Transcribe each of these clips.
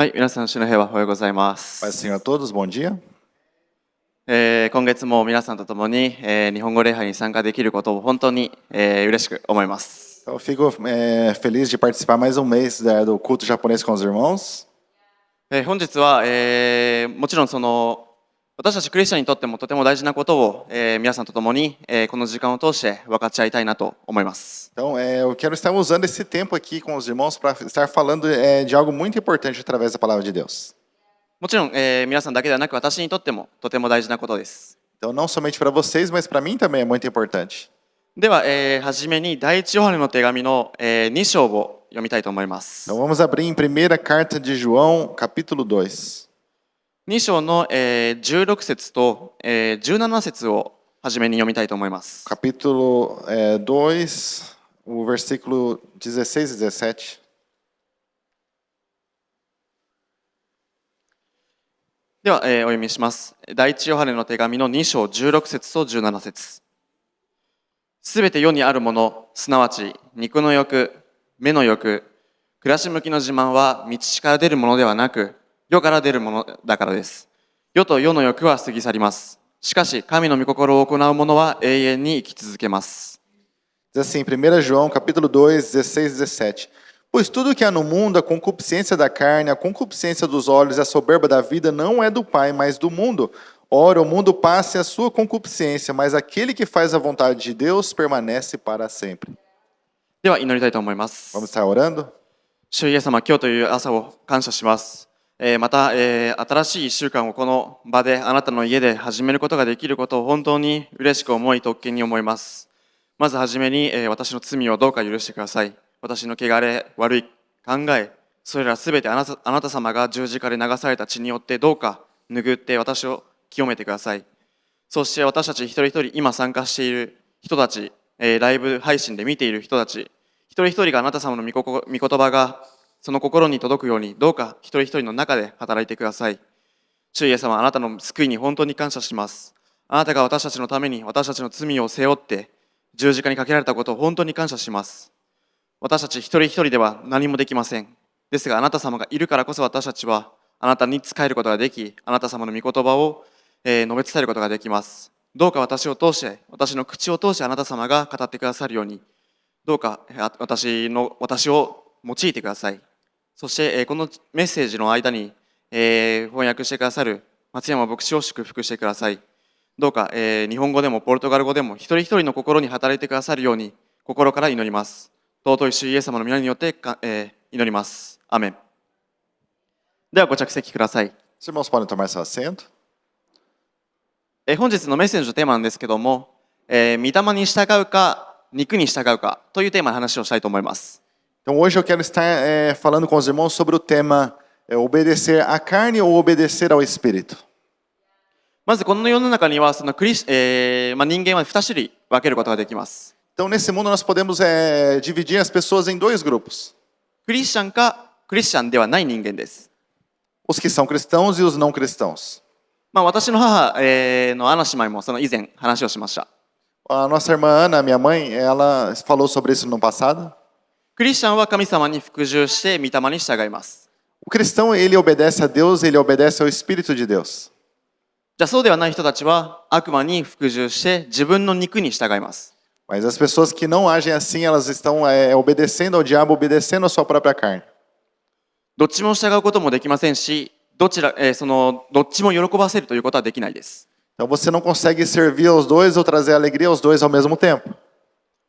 はい、皆さん、主の平和おはようございま Paz do す。 Senhor a todos, bom dia. 今月も皆さんと共に、日本語礼拝に参加できることを本当に、嬉しく思います。 Então, eu fico feliz de participar mais um mês do culto japonês com os irmãos. 本日は、もちろん私たちクリスチャンにとってもとても大事なことを、皆さんと共に、この時間を通して分かち合いたいなと思います。 Então, eu quero estar usando esse tempo aqui com os irmãos para estar falando de algo muito importante através da palavra de Deus. もちろん、皆さんだけではなく私にとってもとても大事なことです。 Então, não somente para vocês, mas para mim também é muito importante. では、はじめに第一ヨハネの手紙の、2章を読みたいと思います。 Então, vamos abrir em 1ª carta de João, capítulo 2. 2章の、16節と、17節をはじめに読みたいと思います。 Capítulo 2, o versículo 16 e 17. では、お読みします。第一ヨハネの手紙の2章16節と17節。すべて世にあるもの、すなわち肉の欲、目の欲、暮らし向きの自慢は道から出るものではなく、世から出るものだからです。世と世の欲は過ぎ去ります。しかし、神の御心を行う者は永遠に生き続けます。 Diz assim, 1 João, capítulo 2, 16 e 17. Pois tudo que há no mundo, a concupiscência da carne, a concupiscência dos olhos e a soberba da vida não é do Pai, mas do mundo. Ora, o mundo passa e a sua concupiscência, mas aquele que faz a vontade de Deus permanece para sempre. では、祈りたいと思います。 Vamos estar orando? 主イエス様、今日という朝を感謝します。また、新しい1週間をこの場であなたの家で始めることができることを本当に嬉しく思い、特権に思います。まずはじめに、私の罪をどうか許してください。私の汚れ、悪い考え、それらすべてあなた様が十字架で流された血によってどうか拭って私を清めてください。そして私たち一人一人今参加している人たち、ライブ配信で見ている人たち、一人一人があなた様の御言葉がその心に届くようにどうか一人一人の中で働いてください。主イエス様、あなたの救いに本当に感謝します。あなたが私たちのために私たちの罪を背負って十字架にかけられたことを本当に感謝します。私たち一人一人では何もできません。ですがあなた様がいるからこそ私たちはあなたに仕えることができ、あなた様の御言葉を述べ伝えることができます。どうか私を通して、私の口を通してあなた様が語ってくださるように、どうか私を用いてください。そしてこのメッセージの間に翻訳してくださる松山牧師を祝福してください。どうか日本語でもポルトガル語でも一人一人の心に働いてくださるように心から祈ります。尊い主イエス様の皆によって祈ります。アーメン。ではご着席ください。 Os irmãos podem tomar seu assento. 本日のメッセージのテーマなんですけども、御霊に従うか肉に従うかというテーマの話をしたいと思います。 Então, hoje eu quero estar falando com os irmãos sobre o tema obedecer à carne ou obedecer ao Espírito. まずこの世の中には人間は2種類分けることができます。 Então, nesse mundo, nós podemos dividir as pessoas em dois grupos. クリスチャンかクリスチャンではない人間です。 Os que são cristãos e os não cristãos. 私の母のアナ姉妹もその以前話をしました。 A nossa irmã Ana, minha mãe, ela falou sobre isso no passado. クリスチャンは神様に服従して御霊に従います。 O cristão, ele obedece a Deus, ele obedece ao Espírito de Deus. じゃあそうではない人たちは悪魔に服従して自分の肉に従います。 Mas as pessoas que não agem assim, elas estão obedecendo ao diabo, obedecendo a sua própria carne. どっちも従うこともできませんし、どっちも喜ばせるということはできないです。 Então você não consegue servir aos dois ou trazer alegria aos dois ao mesmo tempo.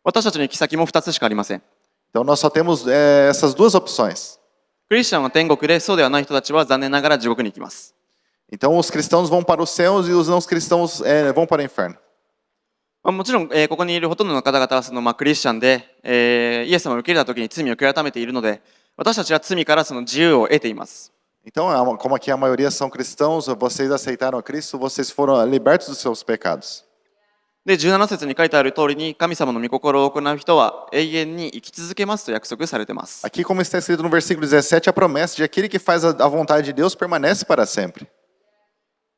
私たちの行き先も2つしかありません。 Então nós só temos essas duas opções. クリスチャンは天国で、そうではない人たちは残念ながら地獄に行きます。 Então os cristãos vão para os céus e os não cristãos vão para o inferno. もちろん、ここにいるほとんどの方々はクリスチャンで、イエス様を受け入れた時に罪を悔い改めているので、私たちは罪から自由を得ています。 Então, como aqui a maioria são cristãos, vocês aceitaram a Cristo, vocês foram libertos dos seus pecados. で、17節に書いてある通りに、神様の御心を行う人は永遠に生き続けますと約束されています。 Aqui, como está escrito no versículo 17, a promessa de aquele que faz a vontade de Deus permanece para sempre.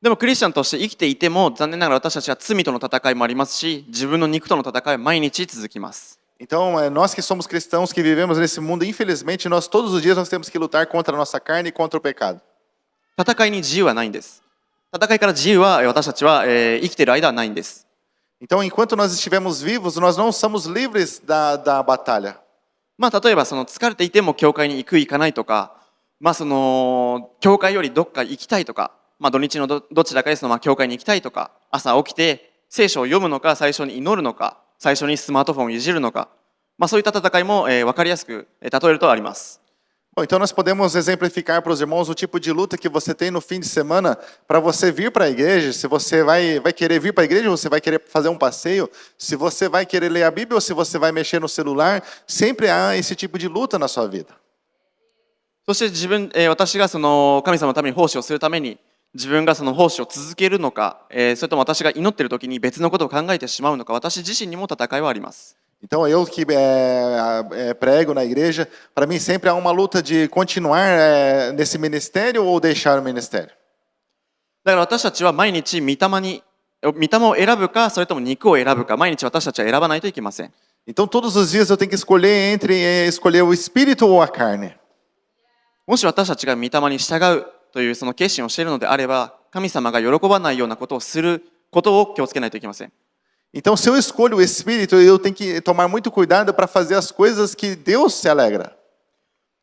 でもクリスチャンとして生きていても残念ながら私たちは罪との戦いもありますし、自分の肉との戦いは毎日続きます。Então, nós que somos cristãos, que vivemos nesse mundo, infelizmente, nós todos os dias nós temos que lutar contra a nossa carne e contra o pecado. 戦いに自由はないんです。戦いから自由は私たちは生きている間はないんです。 Então, enquanto nós estivermos vivos, nós não somos livres da batalha. まあ例えばその疲れていても教会に行く行かないとか、まあその教会よりどっか行きたいとか、まあ土日のどちらかでそのまあ教会に行きたいとか、朝起きて聖書を読むのか、最初に祈るのか、最初にスマートフォンをいじるのか、まあそういった戦いも分かりやすく例えるとあります。 Bom, então nós podemos exemplificar para os irmãos o tipo de luta que você tem no fim de semana para você vir para a igreja. Se você vai querer vir para a igreja, você vai querer fazer um passeio, se você vai querer ler a Bíblia ou se você vai mexer no celular, sempre há esse tipo de luta na sua vida. そして私がその神様のために奉仕をするために自分がその奉仕を続けるのか、それとも私が祈っている時に別のことを考えてしまうのか、私自身にも戦いはあります。 Então, eu que prego na igreja, para mim sempre há uma luta de continuar nesse ministério ou deixar o ministério. だから私たちは毎日御霊を選ぶか、それとも肉を選ぶか、毎日私たちは選ばないといけません。 Então, todos os dias eu tenho que escolher entre escolher o espírito ou a carne. もし私たちが御霊に従うというその決心をしているのであれば、神様が喜ばないようなことをすることを気をつけないといけません。 Então, se eu escolho o espírito, eu tenho que tomar muito cuidado para fazer as coisas que Deus se alegra.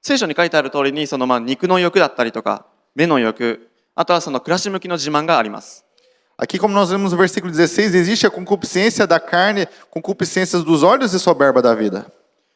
聖書に書いてある通りに、その肉の欲だったりとか、目の欲、あとはその暮らし向きの自慢があります。 Aqui, como nós vemos no versículo 16, existe a concupiscência da carne, concupiscências dos olhos e soberba da vida.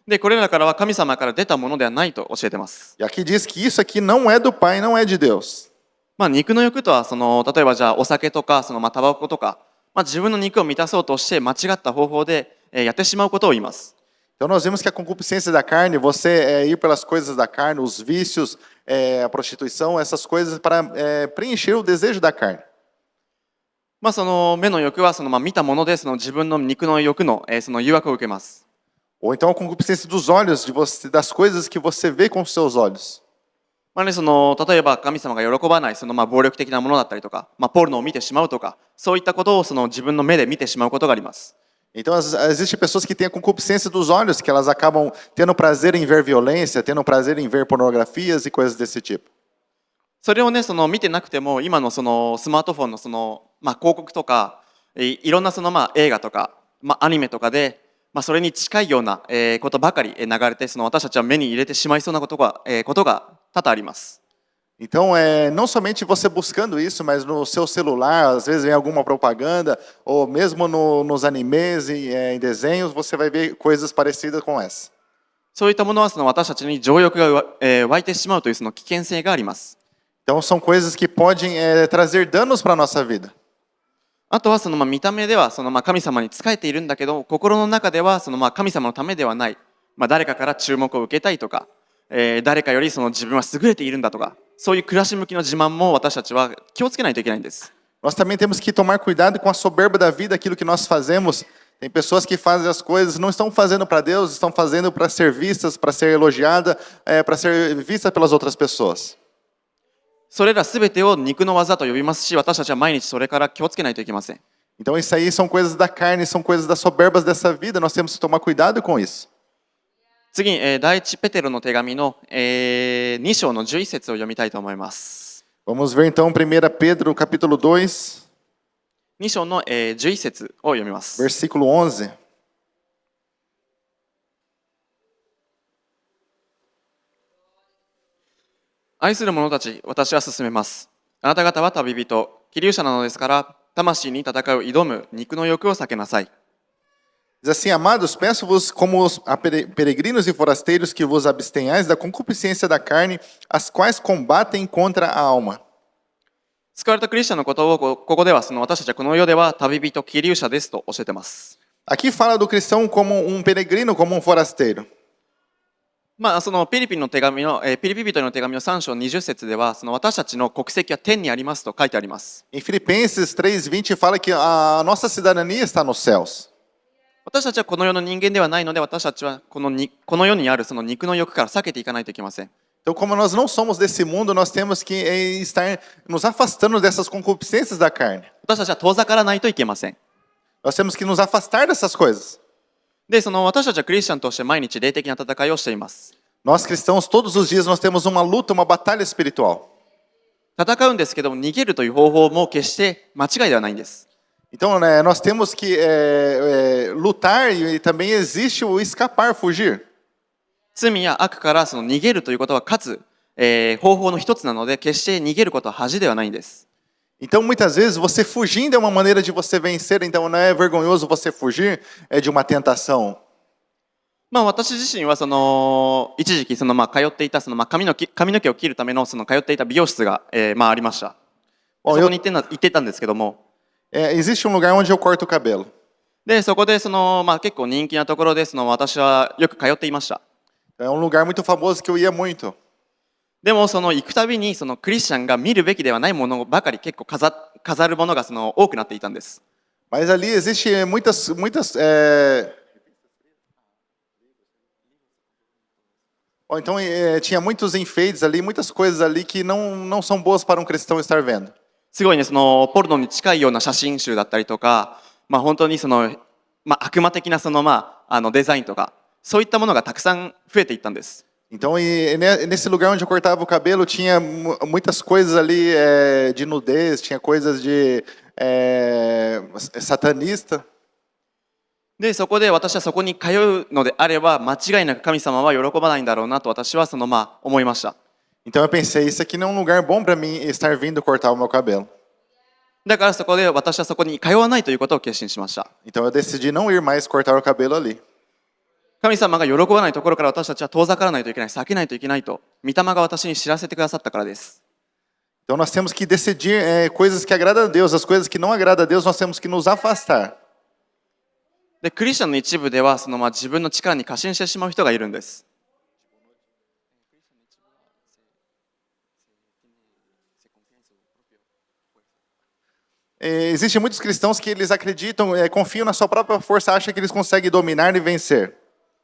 で、これらからは神様から出たものではないと教えています。 E aqui diz que isso aqui não é do Pai, não é de Deus. まあ肉の欲とは例えばじゃあお酒とかタバコとか、自分の肉を満たそうとして間違った方法でやってしまうことを言います。 Então nós vemos que a concupiscência da carne, você ir pelas coisas da carne, os vícios, a prostituição, essas coisas para preencher o desejo da carne. まあその目の欲は見たもので自分の肉の欲のその誘惑を受けます。 Ou então a concupiscência dos olhos, das coisas que você vê com os seus olhos. まあね、例えば神様が喜ばない暴力的なものだったりとか、ポルノを見てしまうとか、そういったことを自分の目で見てしまうことがあります。 Então existem pessoas que têm a concupiscência dos olhos, que elas acabam tendo prazer em ver violência, tendo prazer em ver pornografias e coisas desse tipo. それをね見てなくても今のスマートフォンの広告とかいろんな映画とか、アニメとかで、それに近いようなことばかり流れて私たちは目に入れてしまいそうなことが多々あります。 Então, não somente você buscando isso, mas no seu celular, às vezes vem alguma propaganda, ou mesmo nos animes e em desenhos, você vai ver coisas parecidas com essa. そういったものは私たちに情欲が湧いてしまうという危険性があります。 Então, são coisas que podem trazer danos para a nossa vida. あとは見た目では神様に仕えているんだけど、心の中では神様のためではない、誰かから注目を受けたいとか、誰かより自分は優れているんだとか、そういう暮らし向きの自慢も私たちは気をつけないといけないんです。 Nós também temos que tomar cuidado com a soberba da vida, aquilo que nós fazemos. Tem pessoas que fazem as coisas, não estão fazendo para Deus, estão fazendo para ser vistas, para ser elogiada, para ser vista pelas outras pessoas. それらすべてを肉の技と呼びますし、私たちは毎日それから気をつけないといけません。 Então, isso aí são coisas da carne, são coisas das soberbas dessa vida, nós temos que tomar cuidado com isso. 次に、第一ペテロの手紙の、2章の11節を読みたいと思います。 Vamos ver então 1 Pedro capítulo 2, 2章の、11節を読みます。 versículo 11. 愛する者たち、私は進めます。あなた方は旅人、希流者なのですから、魂に戦う挑む肉の欲を避けなさい。 Diz assim, amados, peço-vos como a peregrinos e forasteiros que vos abstenhais da concupiscência da carne, as quais combatem contra a alma. 救われたクリスチャンのことをここでは私たちはこの世では旅人、希流者ですと教えています。 Aqui fala do cristão como peregrino, como forasteiro. ピリピ人の手紙の3章20節では私たちの国籍は天にありますと書いてあります。 Em Filipenses 3:20 fala que a nossa cidadania está nos céus. 私たちはこの世の人間ではないので、私たちはこの世にある肉の欲から避けていかないといけません。 Então, como nós não somos desse mundo, nós temos que estar nos afastando dessas concupiscências da carne. 私たちは遠ざからないといけません。 Nós temos que nos afastar dessas coisas. で、その私たちはクリスチャンとして毎日霊的な戦いをしています。Nós cristãos, todos os dias nós temos uma luta, uma batalha espiritual. 戦うんですけども、逃げるという方法も決して間違いではないんです。Então, né, nós temos que lutar e também existe o escapar, fugir. 罪や悪からその逃げるということはかつ、方法の一つなので、決して逃げることは恥ではないんです。Então, muitas vezes, você fugindo é uma maneira de você vencer. Então, não é vergonhoso você fugir de uma tentação. まあ私自身はその一時期その通っていたその髪の毛を切るためのその通っていた美容室がありました。そこに行ってたんですけども、existe lugar onde eu corto o cabelo. でそこでその結構人気なところでその私はよく通っていました。É lugar muito famoso que eu ia muito. でもその行くたびにそのクリスチャンが見るべきではないものばかり結構飾るものがその多くなっていたんです。Mas ali existe muitas então tinha muitos enfeites ali, muitas coisas ali que não são boas para um cristão estar vendo. すごいね、そのポルノに近いような写真集だったりとか、本当にその悪魔的なそのデザインとか、そういったものがたくさん増えていったんです。Então, nesse lugar onde eu cortava o cabelo, tinha muitas coisas ali de nudez, tinha coisas de satanista. で、そこで私はそこに通うのであれば、間違いなく神様は喜ばないんだろうなと私はその思いました。Então eu pensei, isso aqui não é lugar bom para mim estar vindo cortar o meu cabelo. だからそこで私はそこに通わないということを決心しました。Então eu decidi não ir mais cortar o cabelo ali. 神様が喜ばないところから私たちは遠ざからないといけない、避けないといけないと、御霊が私に知らせてくださったからです。Então nós temos que decidir coisas que agradam a Deus, as coisas que não agradam a Deus, nós temos que nos afastar. で、クリスチャンの一部ではその自分の力に過信してしまう人がいるんです。Existem muitos cristãos que eles acreditam, confiam na sua própria força, acham que eles conseguem dominar e vencer.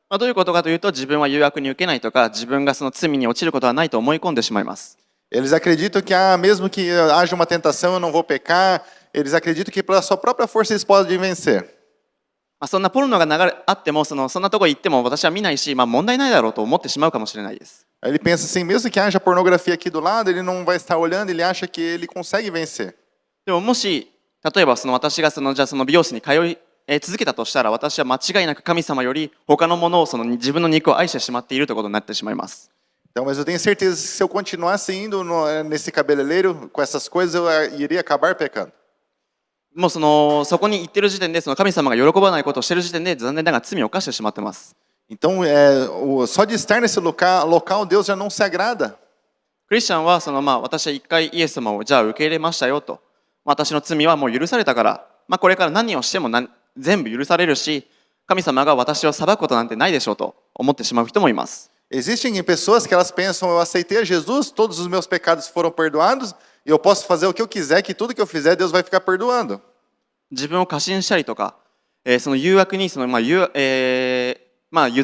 どういうことかというと、自分は誘惑に受けないとか、自分がその罪に落ちることはないと思い込んでしまいます。Eles acreditam que mesmo que haja uma tentação, eu não vou pecar. Eles acreditam que pela sua própria força eles podem vencer. そんなポルノがあってもそんなとこ行っても私は見ないし、問題ないだろうと思ってしまうかもしれないです。Ele pensa assim, mesmo que haja pornografia aqui do lado, ele não vai estar olhando, ele acha que ele consegue vencer. でももし例えば私がじゃあその美容室に通い続けたとしたら、私は間違いなく神様より他のものを自分の肉を愛してしまっているということになってしまいます。Então, mas eu tenho certeza que se eu continuasse indo nesse cabeleireiro com essas coisas, eu iria acabar pecando. もうそこに行ってる時点で神様が喜ばないことをしてる時点で残念ながら罪を犯してしまってます。Então, só de estar nesse local, Deus já não se agrada. クリスチャンは私は一回イエス様をじゃあ受け入れましたよと、私の罪はもう許されたから、これから何をしても全部許されるし、神様が私を裁くことなんてないでしょうと思ってしまう人もいます。Existem pessoas que elas pensam, eu aceitei a Jesus, todos os meus pecados foram perdoados, e eu posso fazer o que eu quiser, que tudo que eu fizer Deus vai ficar perdoando. 自分を過信したりとか、その誘惑に油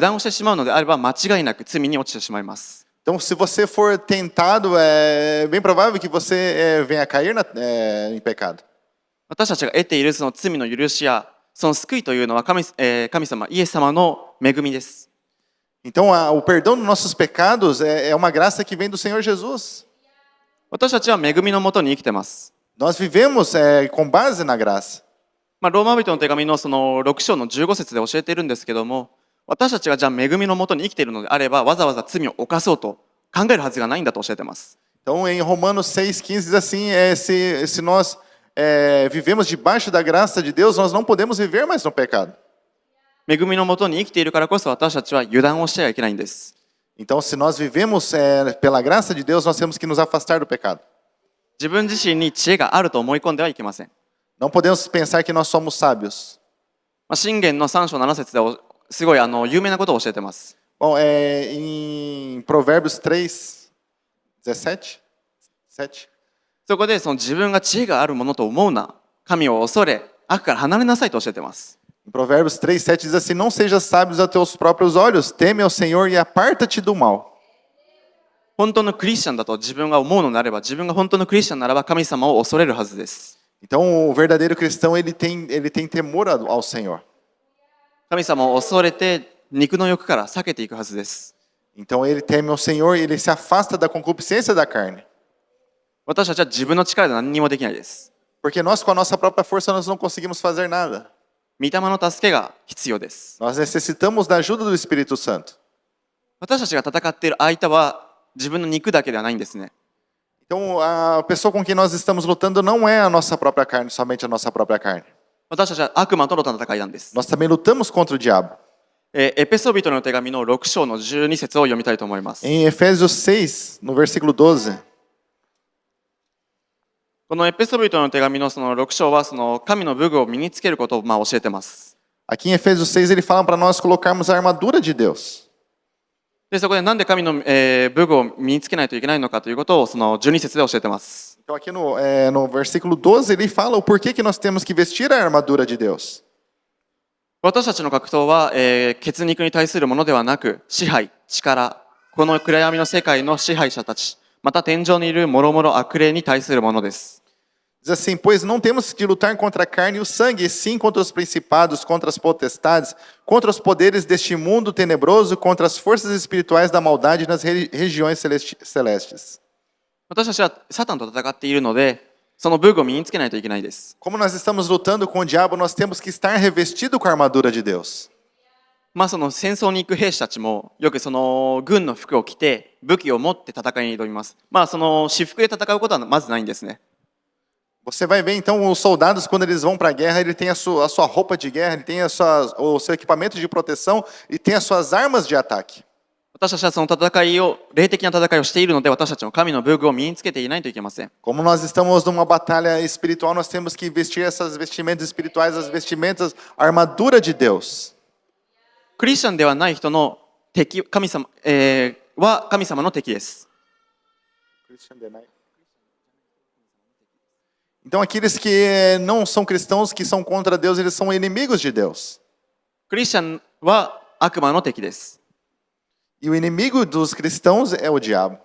断をしてしまうのであれば、間違いなく罪に落ちてしまいます。Então, se você for tentado, é bem provável que você venha a cair em pecado. 私たちが得ているその罪の許しやその救いというのは神様、イエス様の恵みです。Então, o perdão dos nossos pecados é uma graça que vem do Senhor Jesus. 私たちは恵みのもとに生きています。Nós vivemos com base na graça. ローマ人の手紙のその6章の15節で教えているんですけども、私たちがじゃあ恵みのもとに生きているのであれば、わざわざ罪を犯そうと考えるはずがないんだと教えています。Então, em Romanos 6,15 diz assim, se nós vivemos debaixo da graça de Deus, nós não podemos viver mais no pecado. 恵みのもとに生きているからこそ私たちは油断をしてはいけないんです。Então, se nós vivemos pela graça de Deus, nós temos que nos afastar do pecado. 自分自身に知恵があると思い込んではいけません。Não podemos pensar que nós somos sábios. 箴言の3章7節ですごい有名なことを教えています。Bom, em Provérbios 3:17, そこで自分が知恵があるものと思うな、神を恐れ、悪から離れなさいと教えています。Em Provérbios 3:7 diz assim, não sejas sábios a teus próprios olhos, teme ao Senhor e aparta-te do mal. 本当のクリスチャンだと自分が思うのであれば、自分が本当のクリスチャンならば神様を恐れるはずです。Então, o verdadeiro cristão, ele tem temor ao Senhor. 神様を恐れて肉の欲から避けていくはずです。 Então ele teme ao Senhor e ele se afasta da concupiscência da carne. 私たちは自分の力で何にもできないです。 Porque nós, com a nossa própria força, nós não conseguimos fazer nada. 御霊の助けが必要です。 Nós necessitamos da ajuda do Espírito Santo. 私たちが戦っている相手は自分の肉だけではないんですね。 Então, a pessoa com quem nós estamos lutando não é a nossa própria carne, somente a nossa própria carne. 私たちは悪魔との戦いなんです。 Nós também lutamos contra o diabo. エペソビトの手紙の6章の12節を読みたいと思います。 Em Efésios 6, no versículo 12, このエペソビトの手紙のその6章はその神の武具を身につけることを教えてます。 aqui em Efésios 6 ele fala para nós colocarmos a armadura de Deus. でそこでなんで神の、武具を身につけないといけないのかということをその12節で教えてます。 Então aqui no versículo 12 ele fala o porquê que nós temos que vestir a armadura de Deus. 私たちの格闘は、血肉に対するものではなく、支配、力、この暗闇の世界の支配者たち、また天井にいる諸々悪霊に対するものです。 Diz assim, pois não temos de lutar contra a carne e o sangue, e sim contra os principados, contra as potestades, contra os poderes deste mundo tenebroso, contra as forças espirituais da maldade nas regiões celestes. 私たちはサタンと戦っているので、その武具を身につけないといけないです。 Como nós estamos lutando com o diabo, nós temos que estar revestido com a armadura de Deus. その戦争に行く兵士たちもよくその軍の服を着て武器を持って戦いに挑みます。その私服で戦うことはまずないんですね。 Você vai ver então os soldados quando eles vão para a guerra, ele tem a sua roupa de guerra, ele tem o seu equipamento de proteção e tem as suas armas de ataque. 私たちはその戦いを霊的な戦いをしているので、私たちも神の武具を身につけていないといけません。 Como nós estamos numa batalha espiritual, nós temos que vestir essas vestimentas espirituais, as vestimentas, a armadura de Deus. クリスチャンではない人の敵、神様、は神様の敵です。 Então aqueles que não são cristãos, que são contra Deus, eles são inimigos de Deus. クリスチャンは悪魔の敵です。 E o inimigo dos cristãos é o diabo.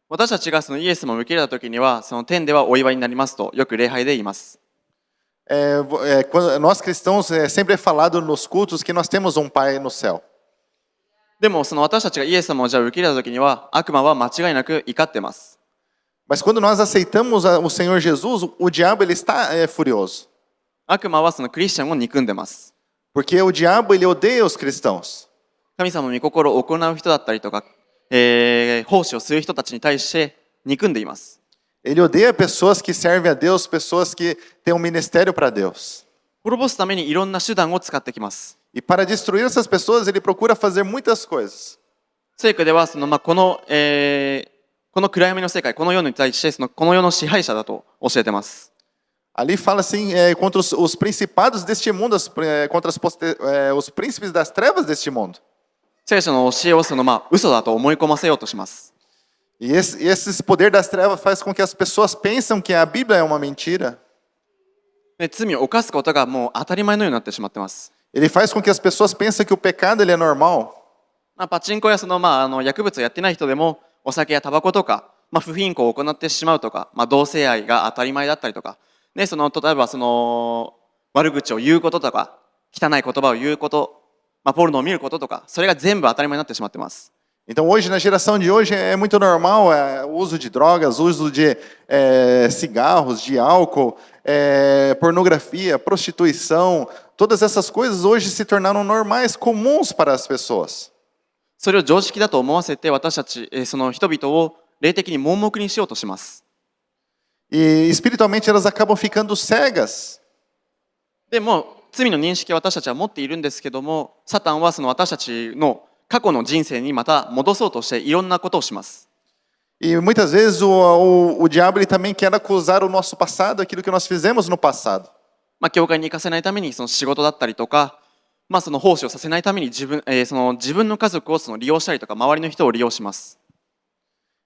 私たちがそのイエス様を受け入れた時には、その天ではお祝いになりますとよく礼拝で言います。 Nós cristãos, sempre é falado nos cultos que nós temos um Pai no céu. でもその私たちがイエス様をじゃあ受け入れた時には、悪魔は間違いなく怒ってます。 Mas quando nós aceitamos o Senhor Jesus, o diabo ele está furioso. 悪魔はそのクリスチャンを憎んでます。 Porque o diabo ele odeia os cristãos. 神様の御心を行う人だったりとか、奉仕をする人たちに対して憎んでいます。 Ele odeia pessoas que servem a Deus, pessoas que têm um ministério para Deus. 滅ぼすためにいろんな手段を使ってきます。 E para destruir essas pessoas, ele procura fazer muitas coisas. 聖句ではその、この暗闇の世界、この世に対してこの世の支配者だと教えてます。 Ali fala assim, contra os principados deste mundo, contra os príncipes das trevas deste mundo. 聖書の教えを嘘だと思い込ませようとします。 E esse poder das trevas faz com que as pessoas pensam que a Bíblia é uma mentira. で罪を犯すことがもう当たり前のようになってしまってます。 Ele faz com que as pessoas pensem que o pecado ele é normal. パチンコや薬物をやってない人でもお酒やタバコとか、不貧困を行ってしまうとか、同性愛が当たり前だったりとか、例えば悪口を言うこととか、汚い言葉を言うこと、ポルノを見ることとか、それが全部当たり前になってしまってます。 Então hoje, na geração de hoje, é muito normal o uso de drogas, o uso de cigarros, de álcool, pornografia, prostituição. Todas essas coisas hoje se tornaram normais, comuns para as pessoas. それを常識だと思わせて私たち、その人々を霊的に盲目にしようとします。 E espiritualmente elas acabam ficando cegas. でも罪の認識は私たちは持っているんですけども、サタンはその私たちの過去の人生にまた戻そうとしていろんなことをします。 E muitas vezes o diabo ele também quer acusar o nosso passado, aquilo que nós fizemos no passado. 教会に行かせないためにその仕事だったりとか、その奉仕をさせないために自分の家族を利用したりとか、周りの人を利用します。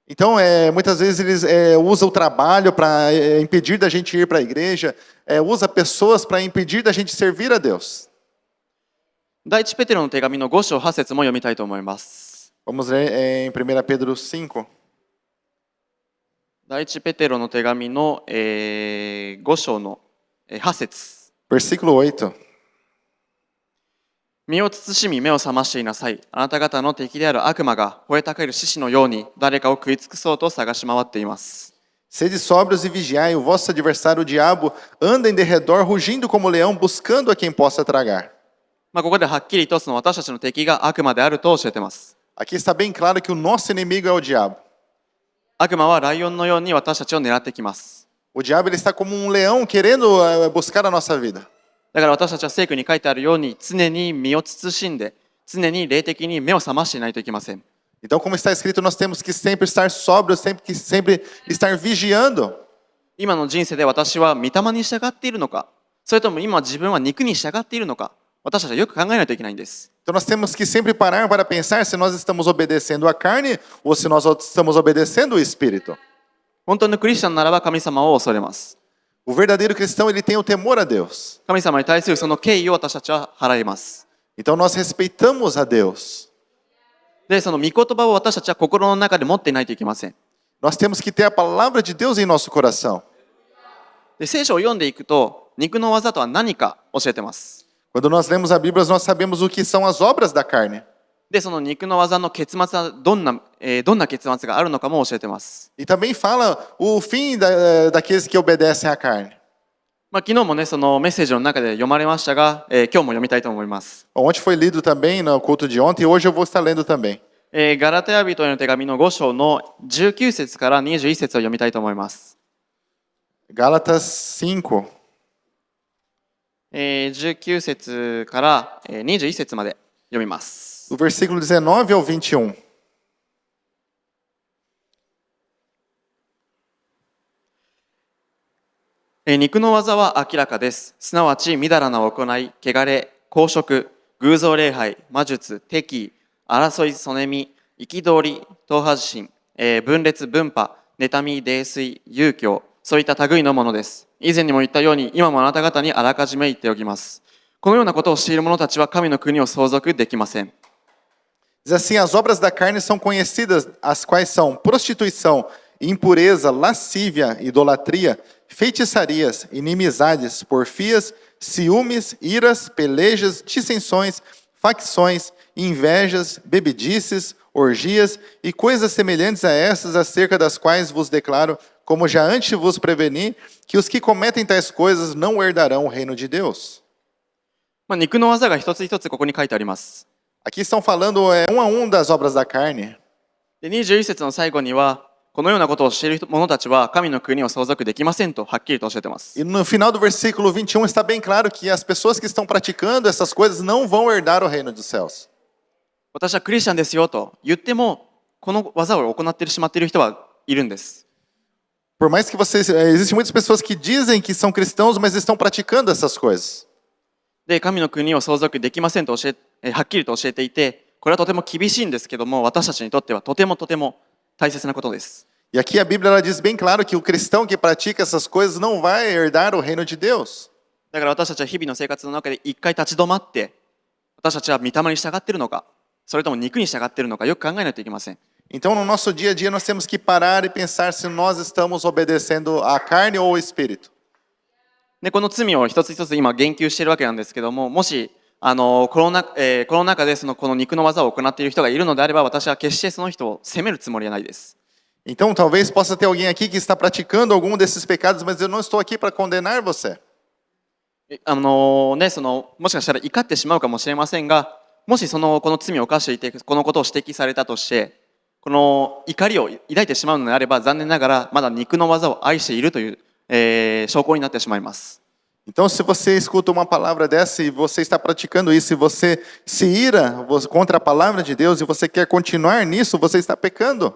Então, muitas vezes eles usam o trabalho para impedir da gente ir para a igreja, usa pessoas para impedir da gente servir a Deus. 第一ペテロの手紙の5章8節も読みたいと思います。 Vamos ler em 1 Pedro 5. 第一ペテロの手紙の、5章の8節。 Versículo 8. 身を慎み目を覚ましていなさい。あなた方の敵である悪魔が吠えたける獅子のように誰かを食い尽くそうと探し回っています。Sede sóbrios e vigiai, o vosso adversário o diabo anda em derredor, rugindo como leão, buscando a quem possa tragar. ここではっきりとその私たちの敵が悪魔であると教えています。Aqui está bem claro que o nosso inimigo é o diabo. 悪魔はライオンのように私たちを狙ってきます。O diabo ele está como um leão querendo buscar a nossa vida. だから私たちは聖句に書いてあるように常に身を慎んで常に霊的に目を覚ましていないといけません。Então, como está escrito, nós temos que sempre estar sóbrios, sempre estar vigiando. 今の人生で私は御霊に従っているのか、それとも今自分は肉に従っているのか、私たちはよく考えないといけないんです。Então, nós temos que sempre parar para pensar se nós estamos obedecendo a carne ou se nós estamos obedecendo o Espírito. 本当のクリスチャンならば神様を恐れます。O verdadeiro cristão ele tem o temor a Deus. 神様に対するその敬意を私たちは払います。Então, nós respeitamos a Deus. で、その御言葉を私たちは心の中で持っていないといけません。Nós temos que ter a palavra de Deus em nosso coração. で、聖書を読んでいくと肉の技とは何か教えてます。Quando nós lemos a Bíblia, nós sabemos o que são as obras da carne. で、その肉の技の結末はどんな結末があるのかも教えてます。E também fala o fim daqueles que obedecem à carne. 昨日もね、そのメッセージの中で読まれましたが、今日も読みたいと思います。Ontem foi lido também no culto de ontem e hoje eu vou estar lendo também. ガラテヤ人への手紙の5章の19節から21節を読みたいと思います。Gálatas 5. 19節から21節まで読みます。Do versículo 19 ao 21. 肉の技は明らかです。すなわち、みだらな行い、汚れ、公職、偶像礼拝、魔術、敵意、争い、そねみ、憤り、党派自信、分裂、分派、妬み、泥酔、遊興、そういった類のものです。以前にも言ったように、今もあなた方にあらかじめ言っておきます。このようなことをしている者たちは神の国を相続できません。Diz assim, as obras da carne são conhecidas, as quais são prostituição, impureza, lascívia, idolatria, feitiçarias, inimizades, porfias, ciúmes, iras, pelejas, dissensões, facções, invejas, bebedices, orgias e coisas semelhantes a essas, acerca das quais vos declaro, como já antes vos preveni, que os que cometem tais coisas não herdarão o reino de Deus. 肉の技が一つ一つここに書いてあります。 Aqui estão falando um a um das obras da carne. で、21節の最後には、このようなことをしている者たちは神の国を相続できませんとはっきりと教えています。 E no final do versículo 21 está bem claro que as pessoas que estão praticando essas coisas não vão herdar o reino dos céus. 私はクリスチャンですよと言っても、この技を行ってしまっている人はいるんです。 Por mais que existem muitas pessoas que dizem que são cristãos, mas estão praticando essas coisas. で、神の国を相続できませんとはっきりと教えていて、これはとても厳しいんですけども、私たちにとってはとても大切なことです。 E aqui a Bíblia ela diz bem claro que o cristão que pratica essas coisas não vai herdar o reino de Deus. だから私たちは日々の生活の中で一回立ち止まって、私たちは御霊に従っているのか、それとも肉に従っているのか、よく考えないといけません。 Então, no nosso dia a dia, nós temos que parar e pensar se nós estamos obedecendo à carne ou ao espírito. で、この罪を一つ一つ今言及しているわけなんですけども、もしこの中でこの肉の技を行っている人がいるのであれば、私は決してその人を責めるつもりはないです。 Então, talvez possa ter alguém aqui que está praticando algum desses pecados, mas eu não estou aqui para condenar você. もしかしたら怒ってしまうかもしれませんが、もしこの罪を犯していて、このことを指摘されたとして、この怒りを抱いてしまうのであれば、残念ながらまだ肉の技を愛しているという、証拠になってしまいます。 Então, se você escuta uma palavra dessa e você está praticando isso, e você se ira contra a palavra de Deus e você quer continuar nisso, você está pecando.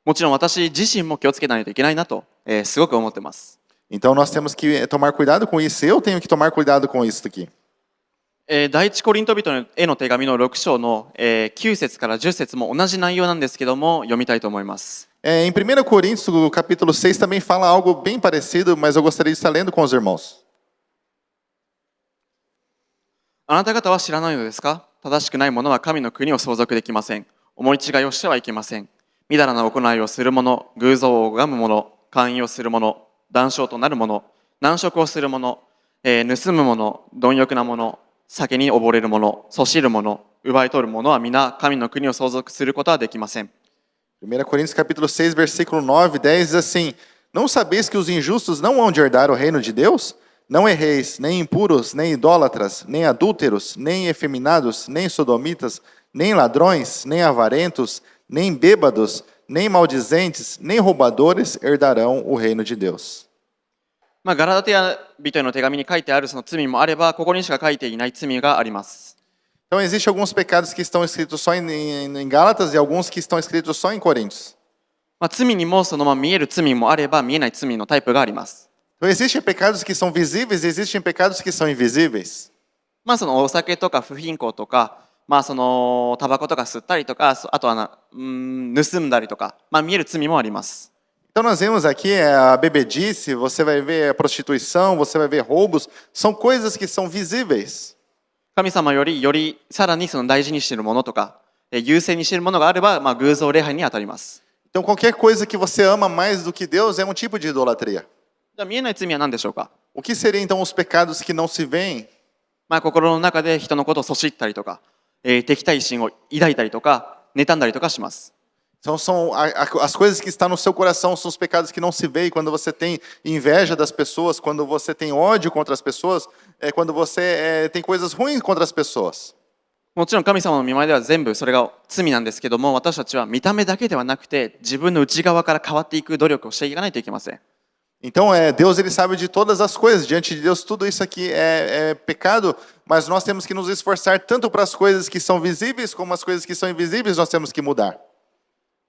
もちろん私自身も気をつけないといけないなと、すごく思ってます。 Então, nós temos que tomar cuidado com isso. Eu tenho que tomar cuidado com isso aqui. 第一コリント人への手紙の6章の9節から10節も同じ内容なんですけども、読みたいと思います。 Em 1 Coríntios, capítulo 6, também fala algo bem parecido, mas eu gostaria de estar lendo com os irmãos. あなた方は知らないのですか？正しくない者は神の国を相続できません。思い違いをしてはいけません。みだらな行いをする者、偶像を拝む者、勧誘をする者、談笑となる者、難食をする者、盗む者、貪欲な者、酒に溺れる者、そしる者、奪い取る者は皆神の国を相続することはできません。1 Coríntios capítulo 6, versículo 9 e 10 diz assim: Não sabeis que os injustos não hão de herdar o reino de Deus? Não erreis, nem impuros, nem idólatras, nem adúlteros, nem efeminados, nem sodomitas, nem ladrões, nem avarentos, nem bêbados, nem maldizentes, nem roubadores herdarão o reino de Deus. ガラテヤ人への手紙に書いてあるその罪もあれば、ここにしか書いていない罪があります。Então, existem alguns pecados que estão escritos só em Gálatas e alguns que estão escritos só em Coríntios. 罪にも見える罪もあれば見えない罪のタイプがあります。Então, existem pecados que são visíveis e existem pecados que são invisíveis. そのお酒とか不貧困とか、そのタバコとか吸ったりとか、あとは盗んだりとか、見える罪もあります。Então nós vemos aqui a bebedice, você vai ver a prostituição, você vai ver roubos, são coisas que são visíveis. 神様よりさらにその大事にしているものとか、優先にしているものがあれば、偶像礼拝に当たります。Então qualquer coisa que você ama mais do que Deus é um tipo de idolatria. じゃあ見えない罪は何でしょうか？ O que seriam então os pecados que não se veem? 心の中で人のことをそしったりとか、敵対心を抱いたりとか、妬んだりとかします。Então são as coisas que estão no seu coração, são os pecados que não se veem. Quando você tem inveja das pessoas, quando você tem ódio contra as pessoas, quando você tem coisas ruins contra as pessoas. もちろん神様の御前では全部それが罪なんですけども、私たちは見た目だけではなくて自分の内側から変わっていく努力をしていかないといけません。Então, Deus ele sabe de todas as coisas. Diante de Deus, tudo isso aqui é pecado, mas nós temos que nos esforçar tanto para as coisas que são visíveis como as coisas que são invisíveis, nós temos que mudar.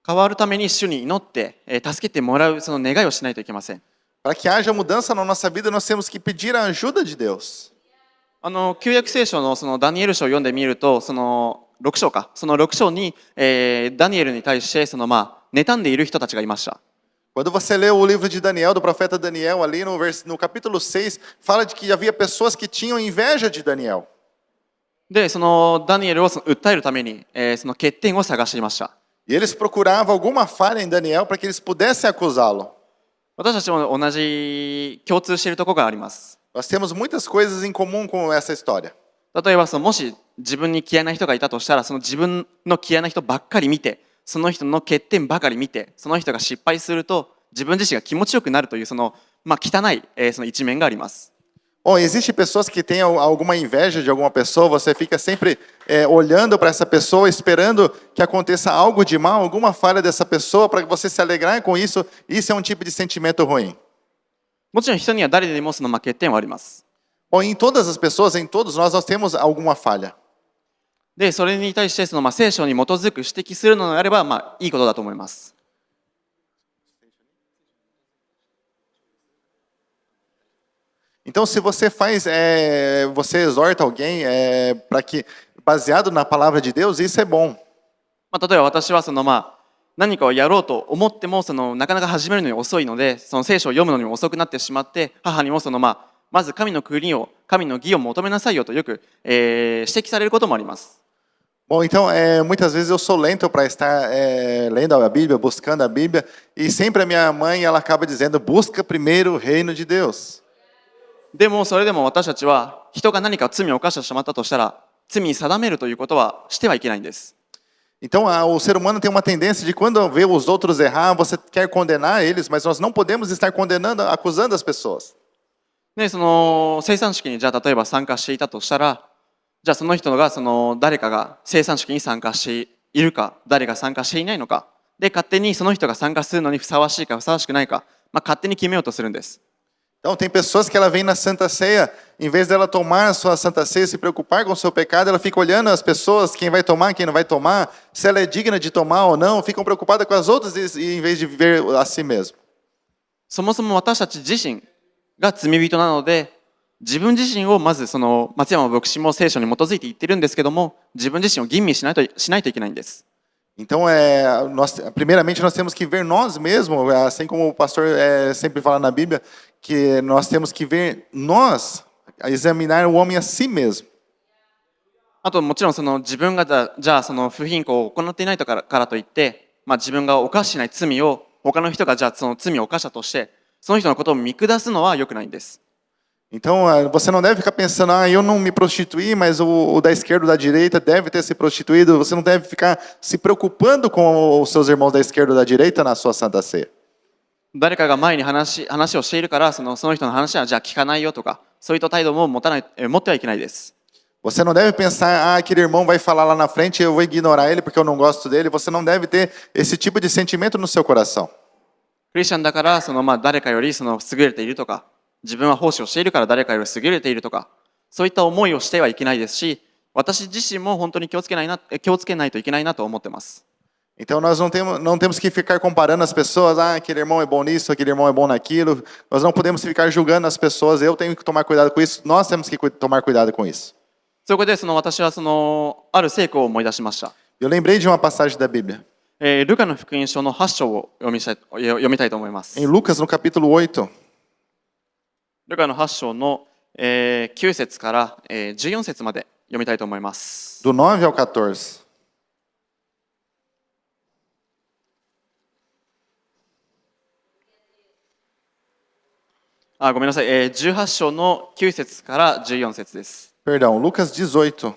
変わるために主に祈って、助けてもらうその願いをしないといけません。 Para que haja mudança na nossa vida, nós temos que pedir a ajuda de Deus. 旧約聖書のそのダニエル書を読んでみると、その6章か、その6章に、ダニエルに対して妬んでいる人たちがいました。 Quando você lê o livro de Daniel, do profeta Daniel, ali no capítulo 6, fala de que havia pessoas que tinham inveja de Daniel. で、そのダニエルを訴えるために、その欠点を探していました。 E eles procuravam alguma falha em Daniel para que eles pudessem acusá-lo. 私たちも同じ共通しているところがあります。 Nós temos muitas coisas em comum com essa história. 例えばもし自分に嫌いな人がいたとしたら、その自分の嫌いな人ばっかり見て、その人の欠点ばかり見て、その人が失敗すると自分自身が気持ちよくなるというその、汚い、その一面があります。 Bom, existem pessoas que têm alguma inveja de alguma pessoa, você fica sempre olhando para essa pessoa, esperando que aconteça algo de mal, alguma falha dessa pessoa, para você se alegrar com isso. Isso é um tipo de sentimento ruim. もちろん人には誰でもその欠点はあります。 Bom, em todas as pessoas, em todos nós temos alguma falha. で、それに対してその、聖書に基づく指摘するのであれば、いいことだと思います。 Então, se você você exorta alguém para que, baseado na palavra de Deus, isso é bom. 例えば私は何かをやろうと思ってもなかなか始めるのに遅いので、その聖書を読むのにも遅くなってしまって、母にもまず神の国を、神の義を求めなさいよとよく、指摘されることもあります。 Bom, então, muitas vezes eu sou lento para estar lendo a Bíblia, buscando a Bíblia, e sempre a minha mãe ela acaba dizendo, busca primeiro o reino de Deus. でもそれでも私たちは人が何か罪を犯してしまったとしたら、罪に定めるということはしてはいけないんです。 Então, o ser humano tem uma tendência de quando vê os outros errar, você quer condenar eles, mas nós não podemos estar condenando, acusando as pessoas. で、その生産式にじゃあ例えば参加していたとしたら、じゃあその人が誰かが生産式に参加しているか、誰が参加していないのか、で勝手にその人が参加するのにふさわしいかふさわしくないか、勝手に決めようとするんです。 Então, tem pessoas que ela vem na Santa Ceia, em vez dela tomar a sua Santa Ceia, se preocupar com o seu pecado, ela fica olhando as pessoas, quem vai tomar, quem não vai tomar, se ela é digna de tomar ou não, ficam preocupadas com as outras em vez de viver a si mesmo. そもそも私たち自身が罪人なので、自分自身をまず松山牧師も聖書に基づいて言ってるんですけども、自分自身を吟味しないといけないんです。 Então, primeiramente, nós temos que ver nós mesmos, assim como o pastor sempre fala na Bíblia, que nós temos que ver nós, examinar o homem a si mesmo. あともちろん自分がじゃあ不貧困を行っていないからといって、自分が犯してない罪を他の人がじゃあその罪を犯したとして、その人のことを見下すのは良くないんです。Então, você não deve ficar pensando, eu não me prostituí, mas o da esquerda ou da direita deve ter se prostituído. Você não deve ficar se preocupando com os seus irmãos da esquerda ou da direita na sua Santa Ceia. 誰かが前に話をしているから、その人の話はじゃあ聞かないよとか、そういった態度も持ってはいけないです。Você não deve pensar, aquele irmão vai falar lá na frente, eu vou ignorar ele porque eu não gosto dele. Você não deve ter esse tipo de sentimento no seu coração. クリスチャンだから、誰かより優れているとか、自分は奉仕をしているから誰かより優れているとか、そういった思いをしてはいけないですし、私自身も本当に気をつけないといけないなと思ってます。Então nós não temos que ficar comparando as pessoas, aquele irmão é bom nisso, aquele irmão é bom naquilo. Nós não podemos ficar julgando as pessoas, eu tenho que tomar cuidado com isso, nós temos que tomar cuidado com isso. そこで私はある聖句を思い出しました。Eu lembrei de uma passagem da Bíblia. ルカの福音書の8章を読みたいと思います。 Em Lucas, no capítulo 8, ルカの8章の9節から14節まで読みたいと思います。 do 9 ao 14. ごめんなさい、18章の9節から14節です。 Perdão, Lucas 18.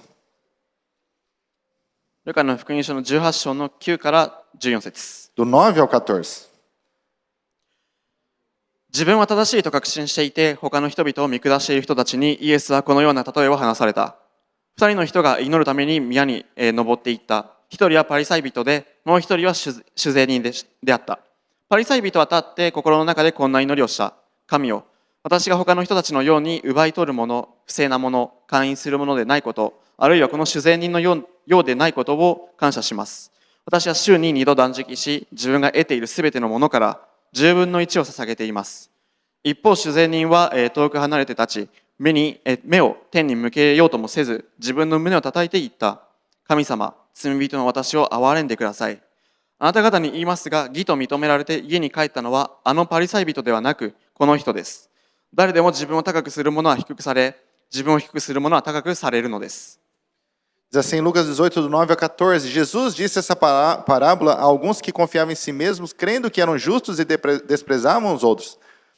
ルカの福音書の18章の9から14節。 Do 9 ao 14. 自分は正しいと確信していて、他の人々を見下している人たちにイエスはこのような例えを話された。二人の人が祈るために宮に登っていった。一人はパリサイ人で、もう一人は主税人であった。パリサイ人は立って心の中でこんな祈りをした。神よ、私が他の人たちのように奪い取るもの、不正なもの、姦淫するものでないこと、あるいはこの主税人のようでないことを感謝します。私は週に2度断食し、自分が得ているすべてのものから10分の1を捧げています。一方、主税人は遠く離れて立ち、目を天に向けようともせず、自分の胸を叩いて言った。神様、罪人の私を憐れんでください。あなた方に言いますが、義と認められて家に帰ったのは、あのパリサイ人ではなく、この人です。誰でも自分を高くする者は低くされ、自分を低くする者は高くされるのです。Diz assim, Lucas 18, do 9 a 14, Jesus disse essa parábola a alguns que confiavam em si mesmos, crendo que eram justos e desprezavam os outros.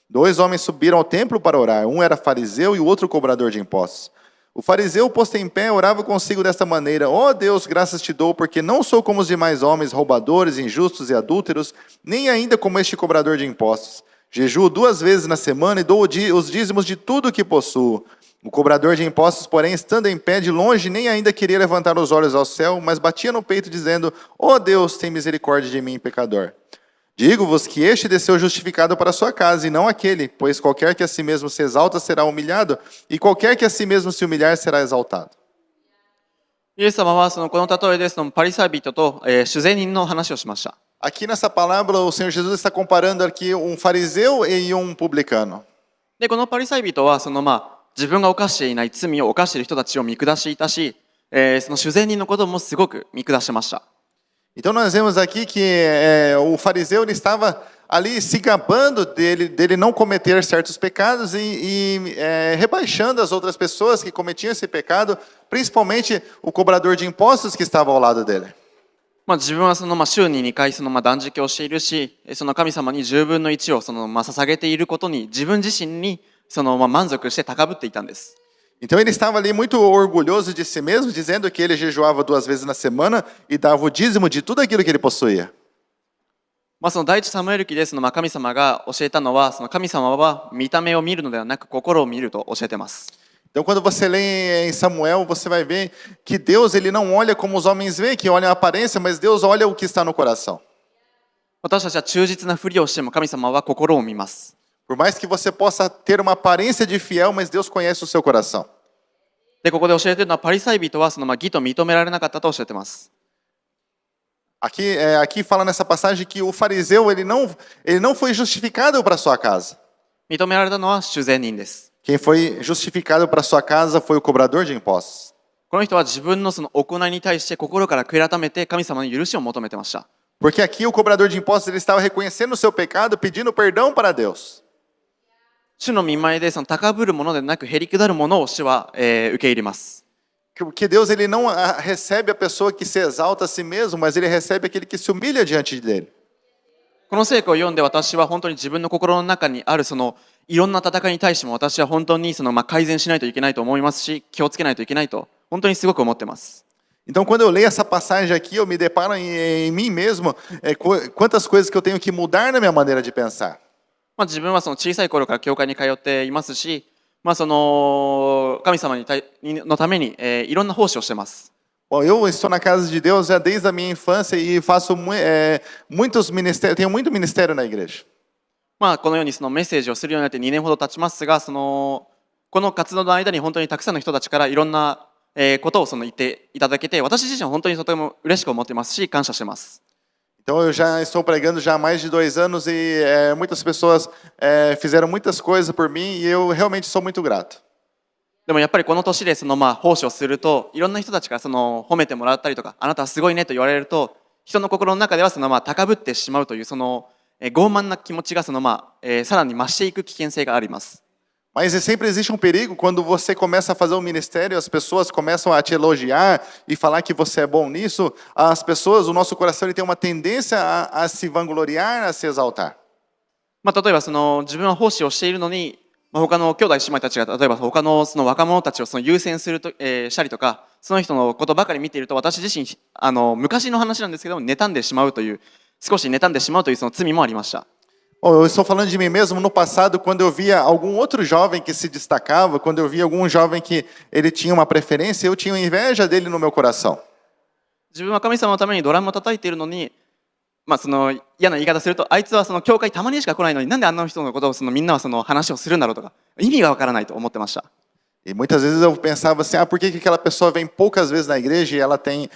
Dois homens subiram ao templo para orar, um era fariseu e o outro cobrador de impostos. O fariseu, posto em pé, orava consigo desta maneira: ó Deus, graças te dou, porque não sou como os demais homens, roubadores, injustos e adúlteros, nem ainda como este cobrador de impostos. Jejuo 2 vezes na semana e dou os dízimos de tudo o que possuo. O cobrador de impostos, porém, estando em pé de longe, nem ainda queria levantar os olhos ao céu, mas batia no peito, dizendo: ó Deus, tem misericórdia de mim, pecador. Digo-vos que este desceu justificado para sua casa, e não aquele, pois qualquer que a si mesmo se exalta será humilhado, e qualquer que a si mesmo se humilhar será exaltado. イエス様はこの例えでパリサイ人と主税人の話をしました。 Aqui nessa palavra, o Senhor Jesus está comparando aqui um fariseu e um publicano. で、このパリサイ人は自分が犯していない罪を犯している人たちを見下していたし、その主税人のこともすごく見下してました。 Então nós vemos aqui que o fariseu ele estava ali se gabando dele não cometer certos pecados e rebaixando as outras pessoas que cometiam esse pecado, principalmente o cobrador de impostos que estava ao lado dele. 自分は週に2回断食をしているし、神様に10分の1を捧げていることに自分自身に満足して高ぶっていたんです。 Então ele estava ali muito orgulhoso de si mesmo, dizendo que ele jejuava 2 vezes na semana e dava o dízimo de tudo aquilo que ele possuía. 第一サムエル記で神様が教えたのは、神様は見た目を見るのではなく心を見ると教えています。 Então quando você lê em Samuel, você vai ver que Deus ele não olha como os homens veem, que olham a aparência, mas Deus olha o que está no coração. 私たちは忠実なふりをしても神様は心を見ます。 Por mais que você possa ter uma aparência de fiel, mas Deus conhece o seu coração. で、ここで教えているのはパリサイ人は義と認められなかったと教えています。 Aqui fala nessa passagem que o fariseu ele não foi justificado para sua casa. 認められたのは主税人です。 Quem foi justificado para sua casa foi o cobrador de impostos. この人は自分の行いに対して心から悔い改めて神様の許しを求めてました。 Porque aqui o cobrador de impostos ele estava reconhecendo o seu pecado, pedindo perdão para Deus. 主の御前で高ぶるものでなくへりくだるものを主は受け入れます。 Que Deus ele não recebe a pessoa que se exalta a si mesmo, mas ele recebe aquele que se humilha diante dele. この聖句を読んで私は本当に自分の心の中にあるそのいろんな戦いに対しても私は本当にその改善しないといけないと思いますし、気をつけないといけないと本当にすごく思ってます。Então, quando eu leio essa passagem aqui, eu me deparo em mim mesmo, quantas coisas que eu tenho que mudar na minha maneira de pensar. 自分はその小さい頃から教会に通っていますし、その神様のために、いろんな奉仕をしてます。Bom, eu estou na casa de Deus já desde a minha infância e faço muitos ministérios, tenho muito ministério na igreja. このようにそのメッセージをするようになって2年ほど経ちますが、この活動の間に本当にたくさんの人たちからいろんなことを言っていただけて、私自身は本当にとても嬉しく思ってますし、感謝してます。Então eu já estou pregando já há mais de 2 anos e muitas pessoas fizeram muitas coisas por mim e eu realmente sou muito grato. でもやっぱりこの年で奉仕をすると、いろんな人たちから褒めてもらったりとか、あなたはすごいねと言われると、人の心の中では高ぶってしまうという傲慢な気持ちがさらに増していく危険性があります。Mas sempre existe um perigo quando você começa a fazer um ministério, as pessoas começam a te elogiar e falar que você é bom nisso, as pessoas, o nosso coração ele tem uma tendência a se vangloriar, a se exaltar. 例えば自分は奉仕をしているのに、他の兄弟姉妹たちが例えば他の若者たちを優先すると、したりとか、その人のことばかり見ていると、私自身昔の話なんですけども妬んでしまうという、少し妬んでしまうというその罪もありました。Eu estou falando de mim mesmo no passado, quando eu via algum outro jovem que se destacava, quando eu via algum jovem que ele tinha uma preferência, eu tinha inveja dele no meu coração. 自分は神様のためにドラムを叩いているのに、嫌な言い方すると、あいつは教会たまにしか来ないのに、なんであんな人のことをみんなは話をするんだろうとか、意味がわからないと思ってました。E muitas vezes eu pensava assim, por que aquela pessoa vem poucas vezes na igreja e ela tem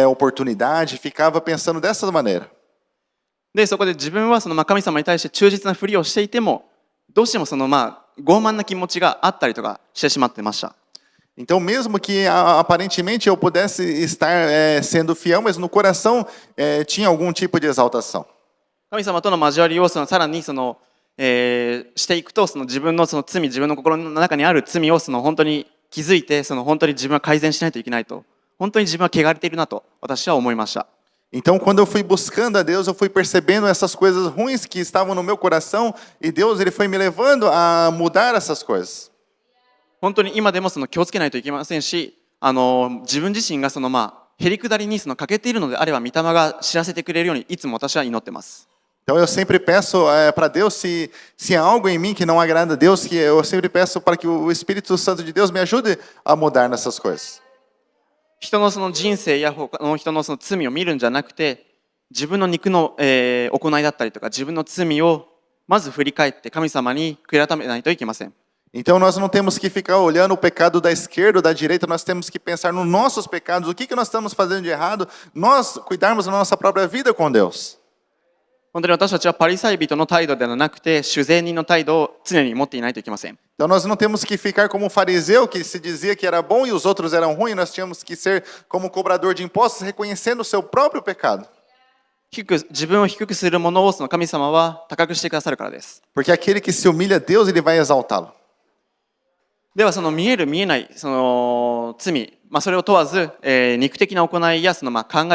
oportunidade? Ficava pensando dessa maneira. で、そこで自分は神様に対して忠実なふりをしていても、どうしても傲慢な気持ちがあったりとかしてしまってました。Então, mesmo que aparentemente eu pudesse estar sendo fiel, mas no coração tinha algum tipo de exaltação. 神様との交わりをさらにしていくと、自分の罪、自分の心の中にある罪を本当に気づいて、本当に自分は改善しないといけないと、本当に自分は汚れているなと私は思いました。Então, quando eu fui buscando a Deus, eu fui percebendo essas coisas ruins que estavam no meu coração e Deus ele foi me levando a mudar essas coisas. 本当に今でも気をつけないといけませんし、自分自身がへりくだりに欠けているのであれば、御霊が知らせてくれるようにいつも私は祈ってます。Então eu sempre peço para Deus se há algo em mim que não agrada a Deus, que eu sempre peço para que o Espírito Santo de Deus me ajude a mudar nessas coisas. 人の人生や他の人の罪を見るんじゃなくて、自分の肉の、行いだったりとか、自分の罪をまず振り返って神様に悔い改めないといけません。Então nós não temos que ficar olhando o pecado da esquerda ou da direita, nós temos que pensar nos nossos pecados, o que nós estamos fazendo de errado, nós cuidarmos da nossa própria vida com Deus. 本当に私たちはパリサイ人の態度ではなくて、主税人の態度を常に持っていないといけません。Então nós não temos que ficar como um fariseu que se dizia que era bom e os outros eram ruins, nós tínhamos que ser como cobrador de impostos, reconhecendo o seu próprio pecado. 自分を低くする者を神様は高くしてくださるからです。Porque aquele que se humilha a Deus, ele vai exaltá-lo. では見える見えない罪、それを問わず、肉的な行いや考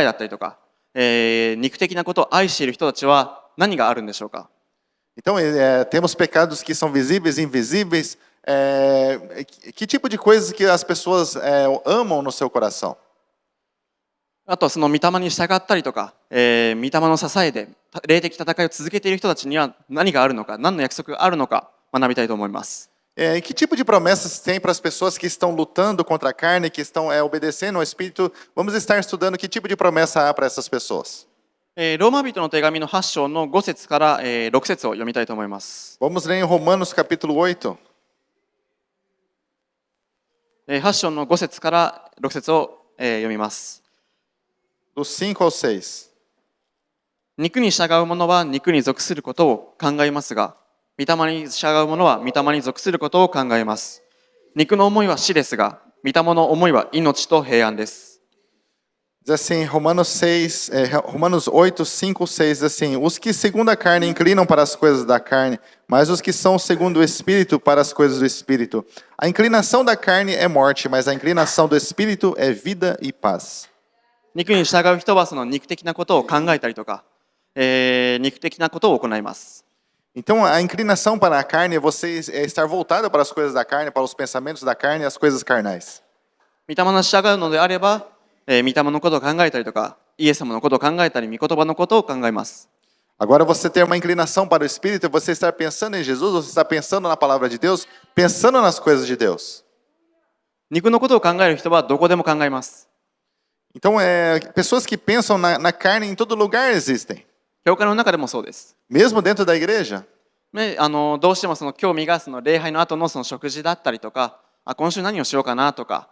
えだったりとか、肉的なことを愛している人たちは何があるんでしょうか。 Então, temos pecados que são visíveis e invisíveis. Que tipo de coisas que as pessoas amam no seu coração? あと御霊に従ったりとか、御霊の支えで霊的戦いを続けている人たちには何があるのか、何の約束があるのか学びたいと思います。Que tipo de promessas tem para as pessoas que estão lutando contra a carne, que estão obedecendo ao Espírito? Vamos estar estudando que tipo de promessa há para essas pessoas. ローマ人の手紙の8章の5節から6節を読みたいと思います。 Vamos ler em Romanos capítulo 8. 8章の5節から6節を読みます。 Do 5 ao 6. 肉に従う者は肉に属することを考えますが、御霊に従う者は御霊に属することを考えます。肉の思いは死ですが、御霊の思いは命と平安です。 Diz assim, Romanos 8, 5, 6, diz assim, os que segundo a carne inclinam para as coisas da carne, mas os que são segundo o Espírito para as coisas do Espírito. A inclinação da carne é morte, mas a inclinação do Espírito é vida e paz. 肉に従う人は肉的なことを考えたりとか、肉的なことを行います。 Então, a inclinação para a carne é você estar voltado para as coisas da carne, para os pensamentos da carne e as coisas carnais. 御霊の従うのであれば、御霊のことを考えたりとか、イエス様のことを考えたり、御言葉のことを考えます。 Agora, você ter uma inclinação para o Espírito, você estar pensando em Jesus, você está pensando na palavra de Deus, pensando nas coisas de Deus. 肉のことを考える人はどこでも考えます。 Então, pessoas que pensam na carne em todo lugar existem. 教会の中でもそうです。 Mesmo dentro da igreja. ね、どうしてもその興味がその礼拝の後のその食事だったりとか、今週何をしようかなとか、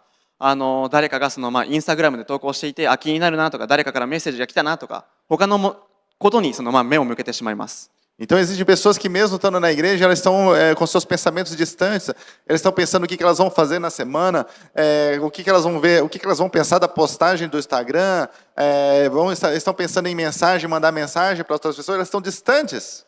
誰かがそのインスタグラムで投稿していて、気になるなとか、誰かからメッセージが来たなとか、他のことにその目を向けてしまいます。 Então, existem pessoas que mesmo estando na igreja, elas estão com seus pensamentos distantes, elas estão pensando o que elas vão fazer na semana, o que elas vão ver, o que elas vão pensar da postagem do Instagram, estão pensando em mensagem, mandar mensagem para outras pessoas, elas estão distantes.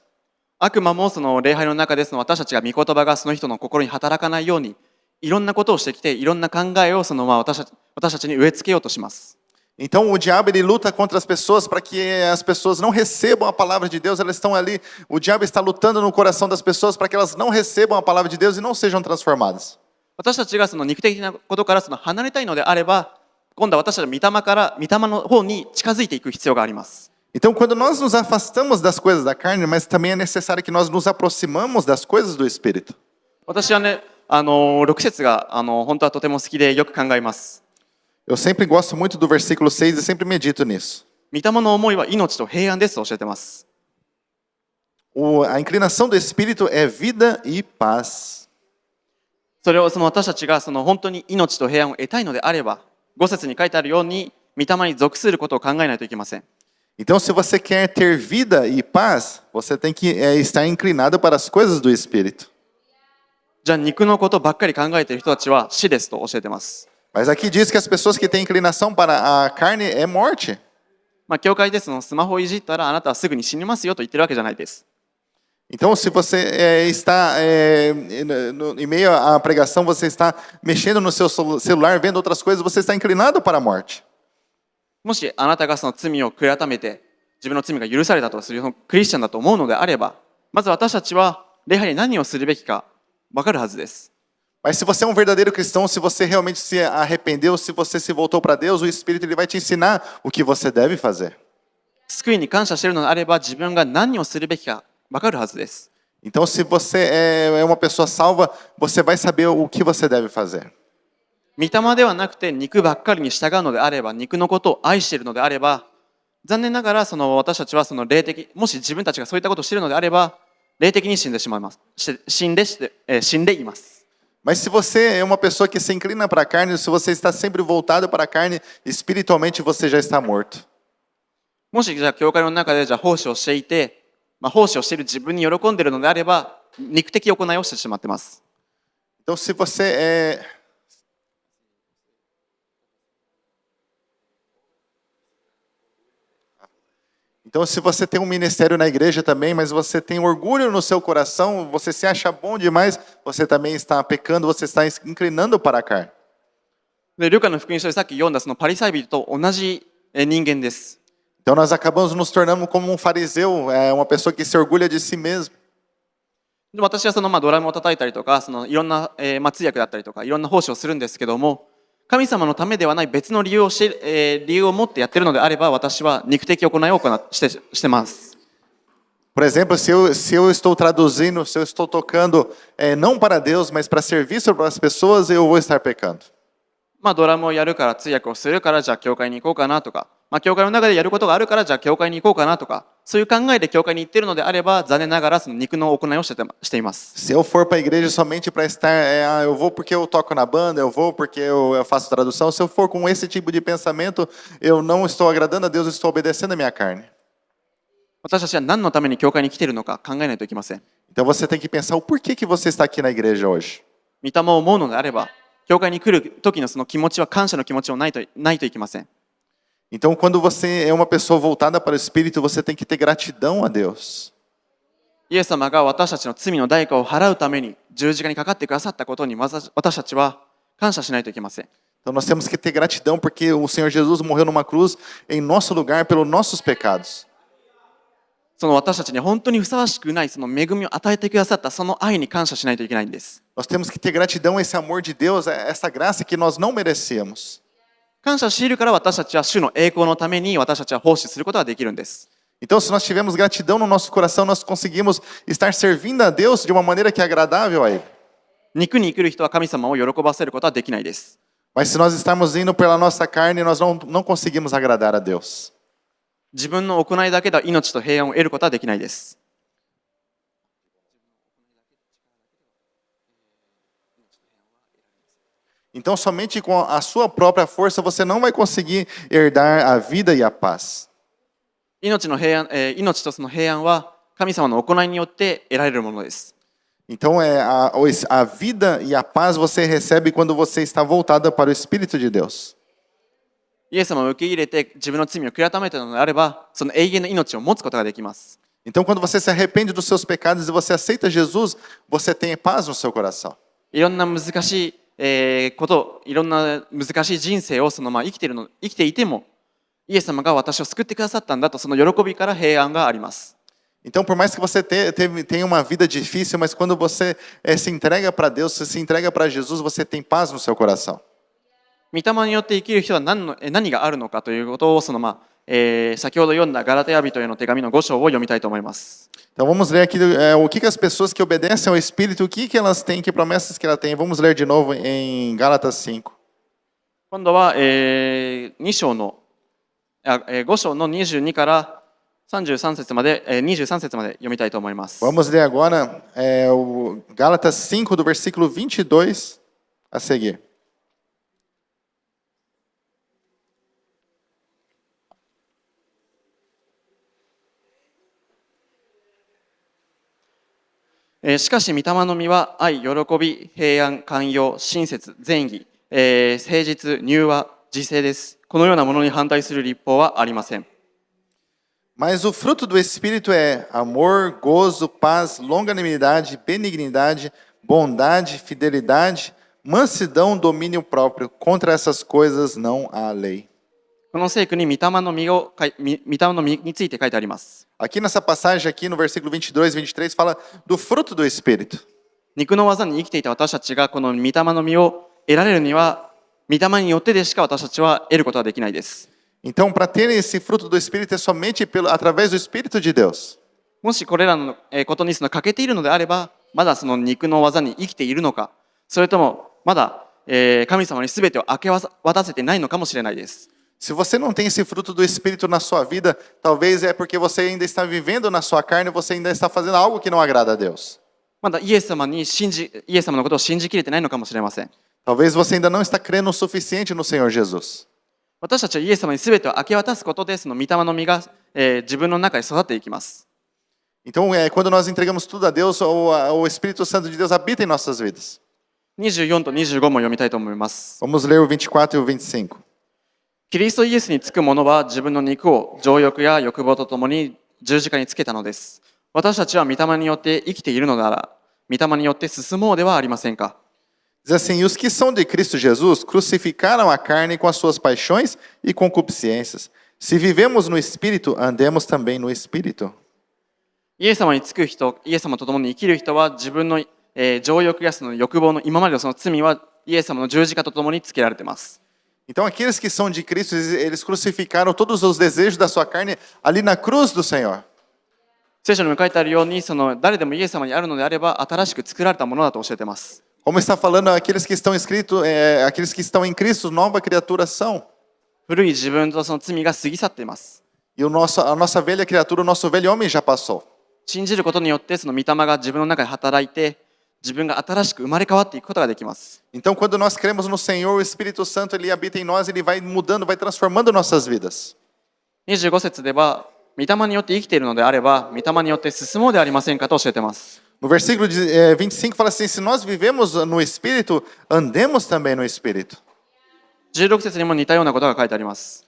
悪魔もその礼拝の中でその私たちが御言葉がその人の心に働かないように、いろんなことをしてきて、いろんな考えをその私たちに植え付けようとします。 Então, o diabo ele luta contra as pessoas para que as pessoas não recebam a palavra de Deus. Elas estão ali, o diabo está lutando no coração das pessoas para que elas não recebam a palavra de Deus e não sejam transformadas. 私たちがその肉的なことからその離れたいのであれば、今度は私たちは御霊の方に近づいていく必要があります。 Então, quando nós nos afastamos das coisas da carne, mas também é necessário que nós nos aproximamos das coisas do Espírito. 私はね、6節が本当はとても好きでよく考えます。 Eu sempre gosto muito do versículo 6 e sempre medito nisso. 御霊の思いは命と平安ですと教えてます。 A inclinação do Espírito é vida e paz. それをその私たちがその本当に命と平安を得たいのであれば、5節に書いてあるように御霊に属することを考えないといけません。 Então, se você quer ter vida e paz, você tem que estar inclinado para as coisas do Espírito. じゃあ肉のことばっかり考えている人たちは死ですと教えてます。 Mas aqui diz que as pessoas que têm inclinação para a carne é morte. 教会でそのスマホをいじったらあなたはすぐに死にますよと言ってるわけじゃないです。 Então, se você está em meio à pregação, você está mexendo no seu celular, vendo outras coisas, você está inclinado para a morte. もしあなたがその罪を悔い改めて自分の罪が許されたとするクリスチャンだと思うのであれば、まず私たちは礼拝に何をするべきか分かるはずです。 Mas se você é um verdadeiro cristão, se você realmente se arrependeu, se você se voltou para Deus, o Espírito ele vai te ensinar o que você deve fazer. 救いに感謝しているのであれば自分が何をするべきか分かるはずです。 Então, se você é uma pessoa salva, você vai saber o que você deve fazer. 御霊ではなくて肉ばっかりに従うのであれば、肉のことを愛しているのであれば、残念ながらその私たちはその霊的、もし自分たちがそういったことをしているのであれば、霊的に死んでしまいます。死んでいます。 Mas se você é uma pessoa que se inclina para a carne, se você está sempre voltado para a carne, espiritualmente você já está morto. もしじゃあ教会の中でじゃあ奉仕をしていて、奉仕をしている自分に喜んでいるのであれば、肉的行いをしてしまっています。 Então, se você Então, se você tem um ministério na igreja também, mas você tem orgulho no seu coração, você se acha bom demais, você também está pecando, você está inclinando para a carne. でルカの福音書でさっき読んだそのパリサイ人と同じ人間です。 Então, nós acabamos nos tornando como um fariseu, uma pessoa que se orgulha de si mesmo. で私はそのドラムを叩いたりとか、そのいろんな通訳だったりとか、いろんな奉仕をするんですけども、神様のためではない別の理由を持ってやっているのであれば、私は肉的行いをしてます。 Por exemplo, se eu estou traduzindo, se eu estou tocando não para Deus, mas para serviço para as pessoas, eu vou estar pecando. ドラムをやるから通訳をするからじゃあ教会に行こうかなとか、教会の中でやることがあるからじゃあ教会に行こうかなとか、そういう考えで教会に行っているのであれば、残念ながらその肉の行いをしています。 Se eu for para a igreja somente para estar, eu vou porque eu toco na banda, eu vou porque eu faço tradução, se eu for com esse tipo de pensamento, eu não estou agradando a Deus, eu estou obedecendo a minha carne. 私たちは何のために教会に来ているのか考えないといけません。 Então você tem que pensar o porquê que você está aqui na igreja hoje. 御霊を思うのであれば、教会に来る時のその気持ちは感謝の気持ちをないといけません。 Então, quando você é uma pessoa voltada para o Espírito, você tem que ter gratidão a Deus. イエス様が私たちの罪の代価を払うために十字架にかかってくださったことに私たちは感謝しないといけません。 Então, nós temos que ter gratidão porque o Senhor Jesus morreu numa cruz em nosso lugar pelos nossos pecados. その私たちに本当にふさわしくないその恵みを与えてくださったその愛に感謝しないといけないんです。Nós temos que ter gratidão a esse amor de Deus, a essa graça que nós não merecíamos. 感謝しているから私たちは主の栄光のために私たちは奉仕することができるんです。Então, se nós tivermos gratidão no nosso coração, nós conseguimos estar servindo a Deus de uma maneira que é agradável a Ele. 肉に生きる人は神様を喜ばせることはできないです。Mas se nós estamos indo pela nossa carne, nós não conseguimos agradar a Deus. 自分の行いだけでは命と平安を得ることはできないです。Então, somente com a sua própria força você não vai conseguir herdar a vida e a paz. 命とその平安は神様の行いによって得られるものです。Então, a vida e a paz você recebe quando você está voltada para o Espírito de Deus. イエス様を受け入れて自分の罪を悔い改めたのであれば、その永遠の命を持つことができます。Então, quando você se arrepende dos seus pecados e você aceita Jesus, você tem paz no seu coração. いろんな難しいいろんな難しい人生を生きていても、イエス様が私を救ってくださったんだとその喜びから平安があります。Então, por mais que você tenha uma vida difícil, mas quando você se entrega para Deus, você se entrega para Jesus, você tem paz no seu coração. 御霊によって生きる人は何があるのかということを先ほど読んだガラテヤ人への手紙の5章を読みたいと思います。Então vamos ler aqui o que as pessoas que obedecem ao Espírito, o que elas têm, que promessas que elas têm. Vamos ler de novo em Gálatas 5. 今度は5章の22から33節まで23節まで読みたいと思います。Vamos ler agora o Gálatas 5 do versículo 22 a seguir. しかし御霊の実は愛、喜び、平安、寛容、親切、善義、誠実、柔和、自制です。このようなものに反対する律法はありません。Mas o fruto do Espírito é amor, gozo, paz, longanimidade, benignidade, bondade, fidelidade, mansidão, domínio próprio. Contra essas coisas não há lei. この聖句に御霊の実について書いてあります。Aqui nessa passagem, aqui no versículo 22 e 23, fala do fruto do Espírito. 肉の技に生きていた私たちがこの御霊の実を得られるには、御霊によってでしか私たちは得ることはできないです。Então, para ter esse fruto do Espírito é somente através do Espírito de Deus. もしこれらのことに欠けているのであれば、まだその肉の技に生きているのか、それともまだ神様に全てを明け渡せてないのかもしれないです。Se você não tem esse fruto do Espírito na sua vida, talvez é porque você ainda está vivendo na sua carne, você ainda está fazendo algo que não agrada a Deus. まだイエス様のことを信じきれてないのかもしれません。 Talvez você ainda não está crendo o suficiente no Senhor Jesus. 私たちはイエス様に全てを明け渡すことで、その御霊の実が自分の中に育っていきます。 Então, quando nós entregamos tudo a Deus, o Espírito Santo de Deus habita em nossas vidas. 24と25も読みたいと思います。 Vamos ler o 24 e o 25. キリストイエスにつく者は自分の肉を情欲や欲望とともに十字架につけたのです。私たちは御霊によって生きているのなら、御霊によって進もうではありませんか。 Diz assim, e os que são de Cristo Jesus crucificaram a carne com as suas paixões e concupiscências. Se vivemos no Espírito, andemos também no Espírito. イエス様につく人、イエス様と共に生きる人は自分の情欲やその欲望の今までのその罪はイエス様の十字架と共につけられています。 Então, aqueles que são de Cristo, eles crucificaram todos os desejos da sua carne ali na cruz do Senhor. 聖書にも書いてあるように、その誰でもイエス様にあるのであれば新しく作られたものだと教えています。 Como está falando, aqueles que estão aqueles que estão em Cristo, nova criatura são. 古い自分とその罪が過ぎ去っています。 E a nossa velha criatura, o nosso velho homem já passou. 信じることによってその御霊が自分の中で働いて、自分が新しく生まれ変わっていくことができます。 Então, quando nós cremos no Senhor, o Espírito Santo ele habita em nós, ele vai mudando, vai transformando nossas vidas. 25節では、御霊によって生きているのであれば、御霊によって進もうではありませんかと教えています。 No versículo 25 fala assim, se nós vivemos no Espírito, andemos também no Espírito. 16節にも似たようなことが書いてあります。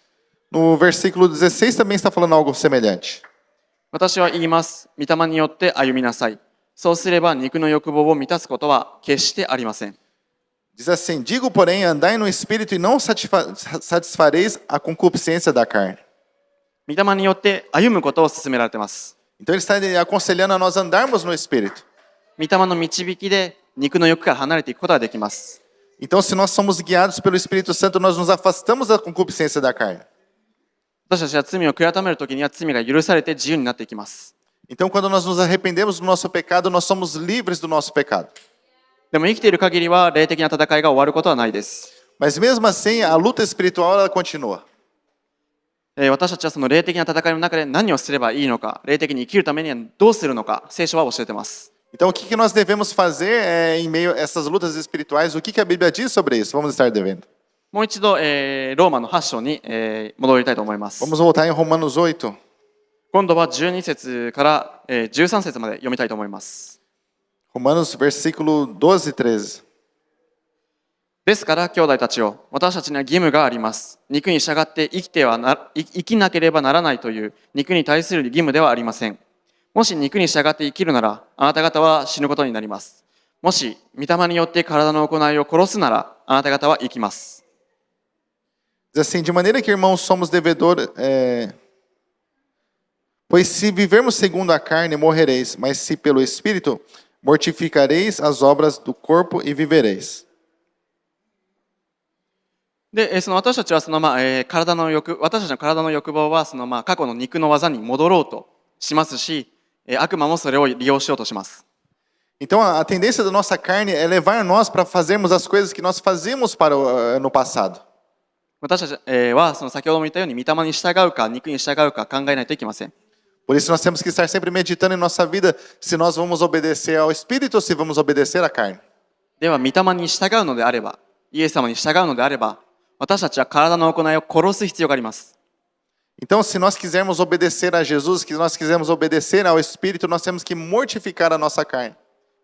No versículo 16 também está falando algo semelhante. 私は言います。御霊によって歩みなさい。そうすれば肉の欲望を満たすことは決してありません。 Diz assim, digo, porém, andai no Espírito e não satisfareis a concupiscência da carne. 御霊によって歩むことを勧められています。Então ele está aconselhando a nós andarmos no Espírito. 御霊の導きで肉の欲から離れていくことができます。 Então, se nós somos guiados pelo Espírito Santo, nós nos afastamos da concupiscência da carne. 私たちは罪を悔い改めるときには罪が許されて自由になっていきます。 Então, quando nós nos arrependemos do nosso pecado, nós somos livres do nosso pecado. でも生きている限りは霊的な戦いが終わることはないです。 Mas mesmo assim, a luta espiritual ela continua. 私たちはその霊的な戦いの中で何をすればいいのか、霊的に生きるためにはどうするのか、聖書は教えています。 Então, o que nós devemos fazer em meio a essas lutas espirituais? O que a Bíblia diz sobre isso? Vamos estar devendo. もう一度、ローマの8章に、戻りたいと思います。 Vamos voltar em Romanos 8. 今度は12節から、13節まで読みたいと思います。 Romanos, versículo 12 e 13. ですから兄弟たちよ、私たちには義務があります。肉に従って生きなければならないという肉に対する義務ではありません。もし肉に従って生きるなら、あなた方は死ぬことになります。もし御霊によって体の行いを殺すなら、あなた方は生きます。 Diz assim, de maneira que, irmãos, somos devedores... Pois se vivermos segundo a carne, morrereis, mas se pelo Espírito, mortificareis as obras do corpo e vivereis. で、その私たちはその私たちの体の欲望はその過去の肉の技に戻ろうとしますし、悪魔もそれを利用しようとします。 Então, a tendência da nossa carne é levar nós para fazermos as coisas que nós fazíamos no passado. 私たちはその先ほども言ったように御霊に従うか肉に従うか考えないといけません。 Por isso, nós temos que estar sempre meditando em nossa vida se nós vamos obedecer ao Espírito ou se vamos obedecer à carne. では、御霊に従うのであれば、イエス様に従うのであれば、私たちは体の行いを殺す必要があります。 Então, se nós quisermos obedecer a Jesus, se nós quisermos obedecer ao Espírito, nós temos que mortificar a nossa carne.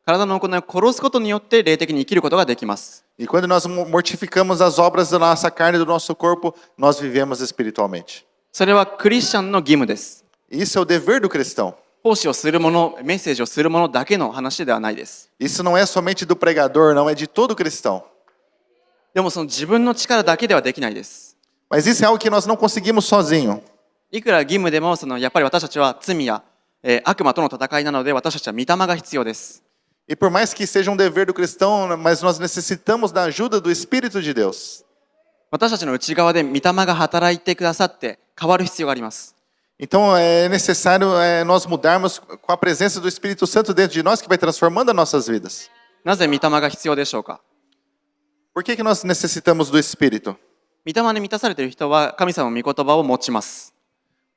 体の行いを殺すことによって霊的に生きることができます。 E quando nós mortificamos as obras da nossa carne e do nosso corpo, nós vivemos espiritualmente. それはクリスチャンの義務です。 Isso é o dever do cristão. 奉仕をする者、メッセージをする者だけの話ではないです。 Isso não é somente do pregador, não, é de todo cristão. でもその自分の力だけではできないです。 Mas isso é algo que nós não conseguimos sozinho. いくら義務でもやっぱり私たちは罪や、悪魔との戦いなので私たちは御霊が必要です。 E por mais que seja um dever do cristão, mas nós necessitamos da ajuda do Espírito de Deus. 私たちの内側で御霊が働いてくださって変わる必要があります。 Então é necessário nós mudarmos com a presença do Espírito Santo dentro de nós que vai transformando as nossas vidas. なぜ御霊が必要でしょうか。 Por que nós necessitamos do Espírito? 御霊に満たされている人は神様の御言葉を持ちます。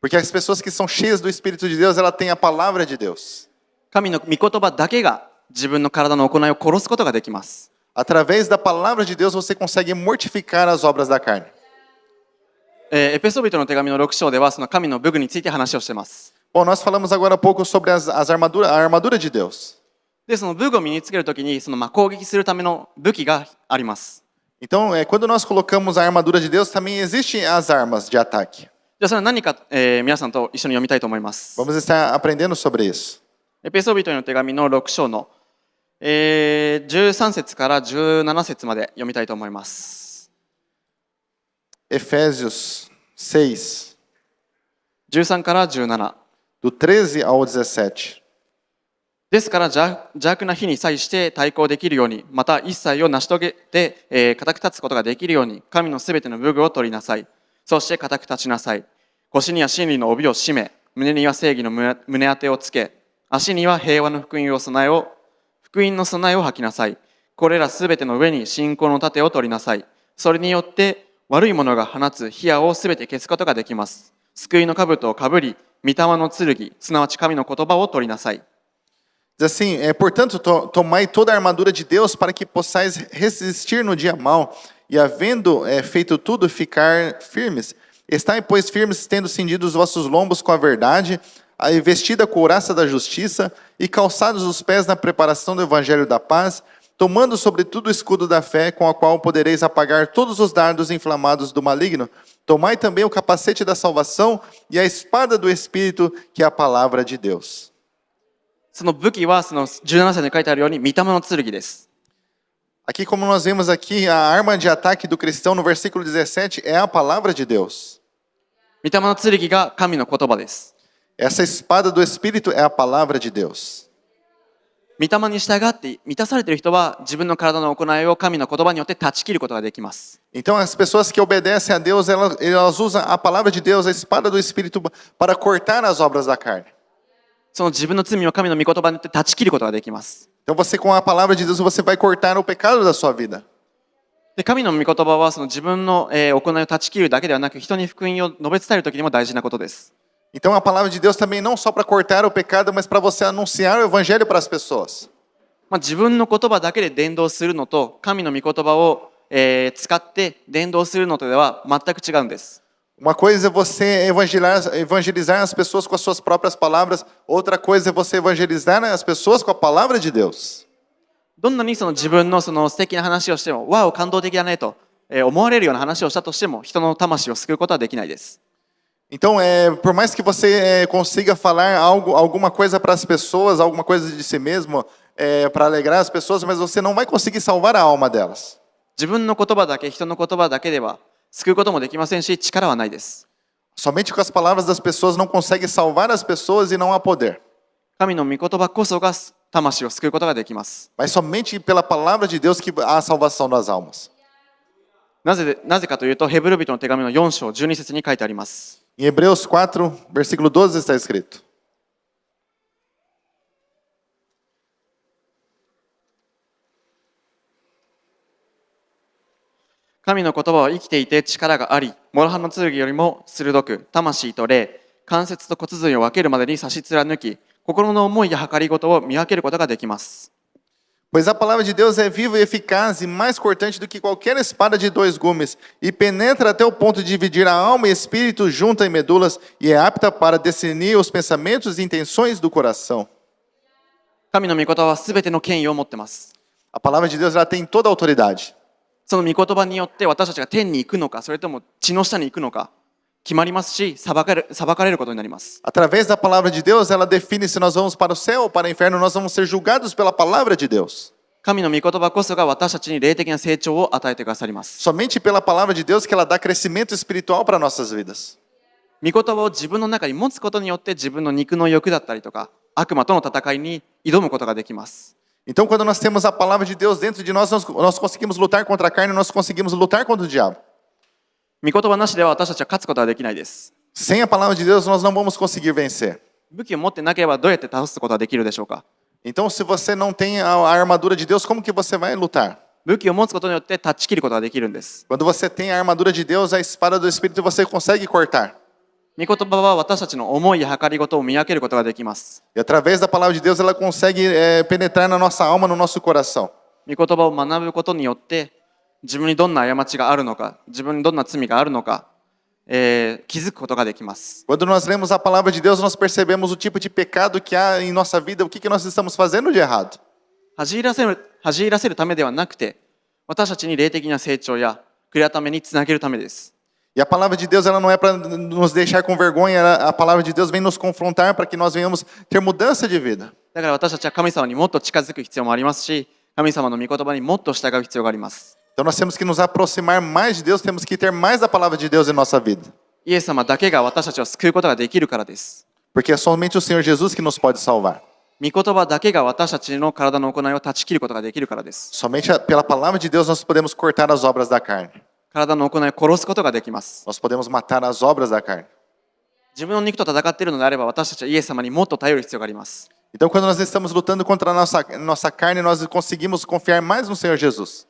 Porque as pessoas que são cheias do Espírito de Deus, ela tem a palavra de Deus. 神の御言葉だけが自分の体の行いを殺すことができます。 Através da palavra de Deus, você consegue mortificar as obras da carne. エペソビトの手紙の6章ではその神の武具について話をしています。 Bom, nós falamos agora há pouco sobre a armadura de Deus. で、その武具を身につけるときにその攻撃するための武器があります。 Então, quando nós colocamos a armadura de Deus, também existem as armas de ataque. じゃあそれは何か、皆さんと一緒に読みたいと思います。 Vamos estar aprendendo sobre isso. エペソビトの手紙の6章の、13節から17節まで読みたいと思います。 Efésios 6, 13から17。 do 13 ao 17. ですから邪悪な日に際して対抗できるように、また一切を成し遂げて、固く立つことができるように、神のすべての武具を取りなさい。そして固く立ちなさい。腰には真理の帯を締め、胸には正義の胸当てをつけ、足には平和の福音の備えを履きなさい。これらすべての上に信仰の盾を取りなさい。それによって悪い者が放つ火矢をすべて消すことができます。救いの兜をかぶり、御霊の剣、すなわち神の言葉を取りなさい。Diz assim, portanto, tomai toda a armadura de Deus para que possais resistir no dia mau e, havendo feito tudo, ficar firmes. Estai, pois, firmes, tendo cindido os vossos lombos com a verdade, vestida a couraça da justiça e calçados os pés na preparação do evangelho da paz, tomando sobretudo o escudo da fé, com a qual podereis apagar todos os dardos inflamados do maligno. Tomai também o capacete da salvação e a espada do Espírito, que é a palavra de Deus. その武器はその17節に書いてあるように御霊の剣です。 Aqui, como nós vemos aqui, a arma de ataque do cristão no versículo 17 é a palavra de Deus. 御霊の剣が神の言葉です。Essa espada do Espírito é a palavra de Deus. 御霊に従って満たされている人は自分の体の行いを神の言葉によって断ち切ることができます。 Então, as pessoas que obedecem a Deus, elas usam a palavra de Deus, a espada do Espírito, para cortar as obras da carne. その自分の罪を神の御言葉によって断ち切ることができます。 Então, você com a palavra de Deus, você vai cortar o pecado da sua vida. で神の御言葉はその自分の行いを断ち切るだけではなく、人に福音を述べ伝えるときにも大事なことです。 Então, a palavra de Deus também não só para cortar o pecado, mas para você anunciar o evangelho para as pessoas. 自分の言葉だけで伝道するのと神の御言葉を使って伝道するのとでは全く違うんです。 Uma coisa é você evangelizar as pessoas com as suas próprias palavras, outra coisa é você evangelizar as pessoas com a palavra de Deus. どんなにその自分のその素敵な話をしても、わお感動的だねと思われるような話をしたとしても、人の魂を救うことはできないです。 Então, por mais que você consiga falar alguma coisa para as pessoas, alguma coisa de si mesmo, para alegrar as pessoas, mas você não vai conseguir salvar a alma delas. 自分の言葉だけ、人の言葉だけでは救うこともできませんし、力はないです。 Somente com as palavras das pessoas não consegue salvar as pessoas e não há poder. 神の御言葉こそが魂を救うことができます。 Mas somente pela palavra de Deus que há a salvação das almas. なぜかというと、ヘブル人の手紙の4章12節に書いてあります。 Em Hebreus 4, versículo 12 está escrito: 神の言葉は生きていて力があり、諸刃の剣よりも鋭く、魂と霊、関節と骨髄を分けるまでに差し貫き、心の思いや計りごとを見分けることができます。 Pois a palavra de Deus é viva e eficaz e mais cortante do que qualquer espada de dois gumes, e penetra até o ponto de dividir a alma e espírito, junta e medulas, e é apta para discernir os pensamentos e intenções do coração. 神の御言葉はすべての権威を持っています。 A palavra de Deus ela tem toda a autoridade. その御言葉によって私たちが天に行くのか、それとも地の下に行くのか決まりますし、裁かれることになります。 Através da palavra de Deus, ela define se nós vamos para o céu ou para o inferno, nós vamos ser julgados pela palavra de Deus. 神の御言葉こそが私たちに霊的な成長を与えてくださります。 Somente pela palavra de Deus que ela dá crescimento espiritual para nossas vidas. 御言葉を自分の中に持つことによって自分の肉の欲だったりとか悪魔との戦いに挑むことができます。 Então, quando nós temos a palavra de Deus dentro de nós, nós conseguimos lutar contra a carne, nós conseguimos lutar contra o diabo. 御言葉なしでは私たちは勝つことはできないです。 Sem a palavra de Deus, nós não vamos conseguir vencer. 武器を持ってなければどうやって倒すことができるでしょうか。 Então, se você não tem a armadura de Deus, como que você vai lutar? 武器を持つことによって断ち切ることができるんです。 Quando você tem a armadura de Deus, a espada do Espírito, você consegue cortar. 御言葉は私たちの思いや計りごとを見分けることができます。 E através da palavra de Deus, ela consegue penetrar na nossa alma, no nosso coração. 御言葉を学ぶことによって自分にどんな過ちがあるのか、自分にどんな罪があるのか、気づくことができます。 Quando nós lemos a palavra de Deus, nós percebemos o tipo de pecado que há em nossa vida, o que nós estamos fazendo de errado. 恥じらせるためではなくて、私たちに霊的な成長や悔い改めにつなげるためです。 E a palavra de Deus ela não é para nos deixar com vergonha, a palavra de Deus vem nos confrontar para que nós venhamos ter mudança de vida. だから私たちは神様にもっと近づく必要もありますし、神様の御言葉にもっと従う必要があります。 Então nós temos que nos aproximar mais de Deus, temos que ter mais da palavra de Deus em nossa vida. イエス様だけが私たちを救うことができるからです。 Porque é somente o Senhor Jesus que nos pode salvar. 御言葉だけが私たちの体の行いを断ち切ることができるからです。 Somente pela palavra de Deus nós podemos cortar as obras da carne. 体の行いを殺すことができます。 Nós podemos matar as obras da carne. 自分の肉と戦っているのであれば、私たちはイエス様にもっと頼る必要があります。 Então quando nós estamos lutando contra a nossa carne, nós conseguimos confiar mais no Senhor Jesus.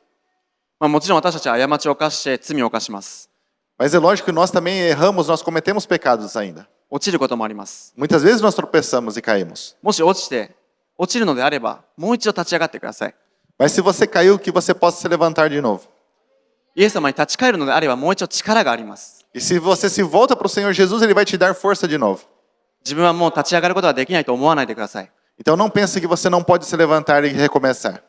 もちろん私たちは過ちを犯して罪を犯します。 Mas é lógico que nós também erramos, nós cometemos pecados ainda. 落ちることもあります。 Muitas vezes nós tropeçamos e caímos. もし落ちるのであれば、もう一度立ち上がってください。 Mas se você caiu, que você possa se levantar de novo. イエス様に立ち返るのであれば、もう一度力があります。 E se você se volta para o Senhor Jesus, Ele vai te dar força de novo. 自分はもう立ち上がることができないと思わないでください。 Então não pense que você não pode se levantar e recomeçar.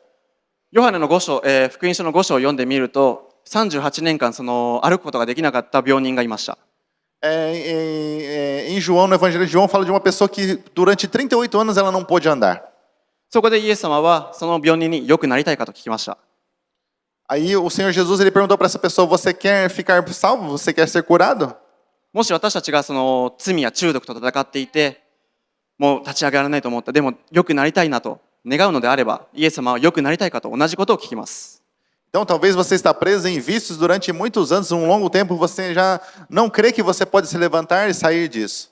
ヨハネの5章、福音書の5章を読んでみると、38年間歩くことができなかった病人がいました。 Em João, no Evangelho de João, fala de uma pessoa que durante 38 anos ela não pôde andar. そこでイエス様はその病人に良くなりたいかと聞きました。 Aí o Senhor Jesus ele perguntou para essa pessoa: você quer ficar salvo? Você quer ser curado? もし私たちがその罪や中毒と戦っていて、もう立ち上がらないと思った。でも良くなりたいなと願うのであれば、イエス様は良くなりたいかと同じことを聞きます。Então, talvez você está preso em vícios durante muitos anos, um longo tempo, você já não crê que você pode se levantar e sair disso.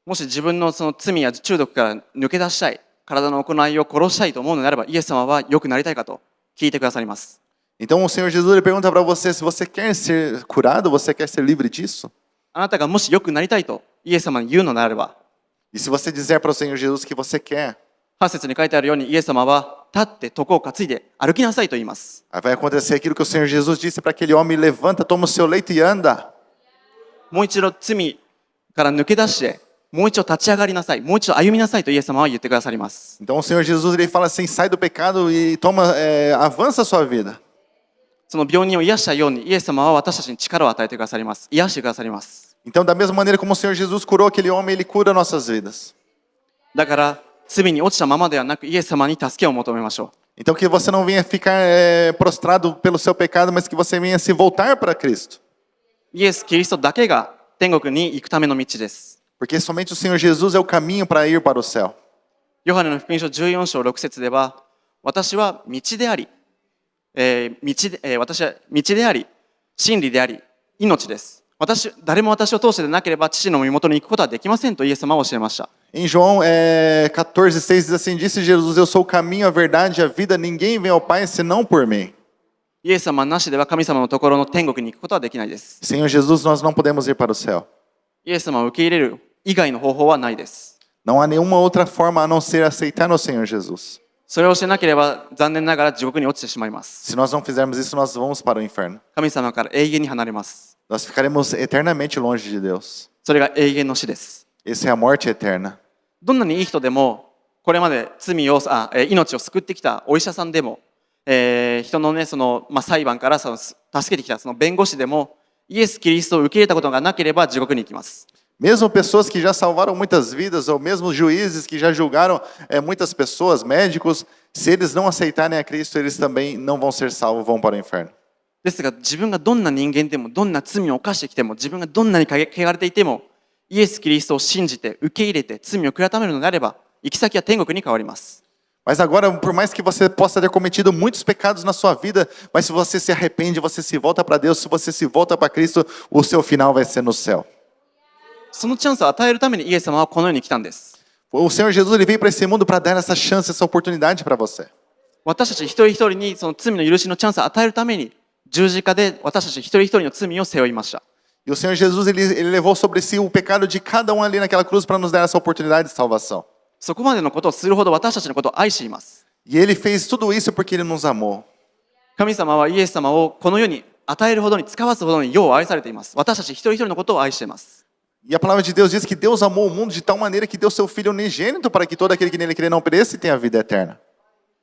もし自分のその罪や中毒から抜け出したい、体の行いを殺したいと思うのであれば、イエス様は良くなりたいかと聞いてくださります。Então, o Senhor Jesus ele pergunta para você se você quer ser curado, você quer ser livre disso. あなたがもし良くなりたいとイエス様に言うのであれば、E se você dizer para o Senhor Jesus que você quer, 8節に書いてあるようにイエス様は立って床を担いで歩きなさいと言います。aí vai acontecer aquilo que o Senhor Jesus disse para aquele homem: levanta, toma o seu leito e anda. もう一度罪から抜け出して、もう一度立ち上がりなさい、もう一度歩みなさいとイエス様は言ってくださります。Então, o Senhor Jesus ele fala assim: sai do pecado e toma, avança a sua vida. その病人を癒したようにイエス様は私たちに力を与えてくださります。癒してくださります。Então, da mesma maneira como o Senhor Jesus curou aquele homem, ele cura nossas vidas. だから罪に落ちたままではなくイエス様に助けを求めましょう。 Então, que você não venha ficar prostrado pelo seu pecado, mas que você venha se voltar para Cristo. イエス・キリストだけが天国に行くための道です。 Porque somente o Senhor Jesus é o caminho para ir para o céu. ヨハネの福音書14章6節では、私は道であり、私は道であり、真理であり、命です。誰も私を通してでなければ父の身元に行くことはできませんとイエス様は教えました。 Em João 14:6 diz assim: disse Jesus, eu sou o caminho, a verdade e a vida, ninguém vem ao Pai senão por mim. イエス様なしでは神様のところの天国に行くことはできないです。 Sem o Jesus, nós não podemos ir para o céu. イエス様を受け入れる以外の方法はないです。 Não há nenhuma outra forma a não ser aceitar o Senhor Jesus. それをしなければ残念ながら地獄に落ちてしまいます。 Se nós não fizermos isso, nós vamos para o inferno. 神様から永遠に離れます。 Nós ficaremos eternamente longe de Deus. それが永遠の死です。 Essa é a morte eterna. どんなにいい人でも、これまで命を救ってきたお医者さんでも、人のね、裁判から助けてきたその弁護士でも、イエス・キリストを受け入れたことがなければ地獄に行きます。 Mesmo pessoas que já salvaram muitas vidas, ou mesmo juízes que já julgaram muitas pessoas, médicos, se eles não aceitarem a Cristo, eles também não vão ser salvos, vão para o inferno. ですが、自分がどんな人間でも、どんな罪を犯してきても、自分がどんなに汚れていても、イエス・キリストを信じて、受け入れて、罪を悔やめるのであれば、行き先は天国に変わります。 Mas agora, por mais que você possa ter cometido muitos pecados na sua vida, mas se você se arrepende, você se volta para Deus, se você se volta para Cristo, o seu final vai ser no céu. そのチャンスを与えるためにイエス様はこの世に来たんです。 O Senhor Jesus ele veio para esse mundo para dar essa chance, essa oportunidade para você. 私たち一人一人にその罪の許しのチャンスを与えるために、十字架で私たち一人一人の罪を背負いました。 E o Senhor Jesus ele levou sobre si o pecado de cada um ali naquela cruz para nos dar essa oportunidade de salvação. そこまでのことをするほど私たちのことを愛しています。 E ele fez tudo isso porque ele nos amou. 神様はイエス様をこの世に与えるほどに、使わすほどによう愛されています。私たち一人一人のことを愛しています。 E a palavra de Deus diz que Deus amou o mundo de tal maneira que deu seu Filho unigênito para que todo aquele que nele crê não pereça e tenha a vida eterna.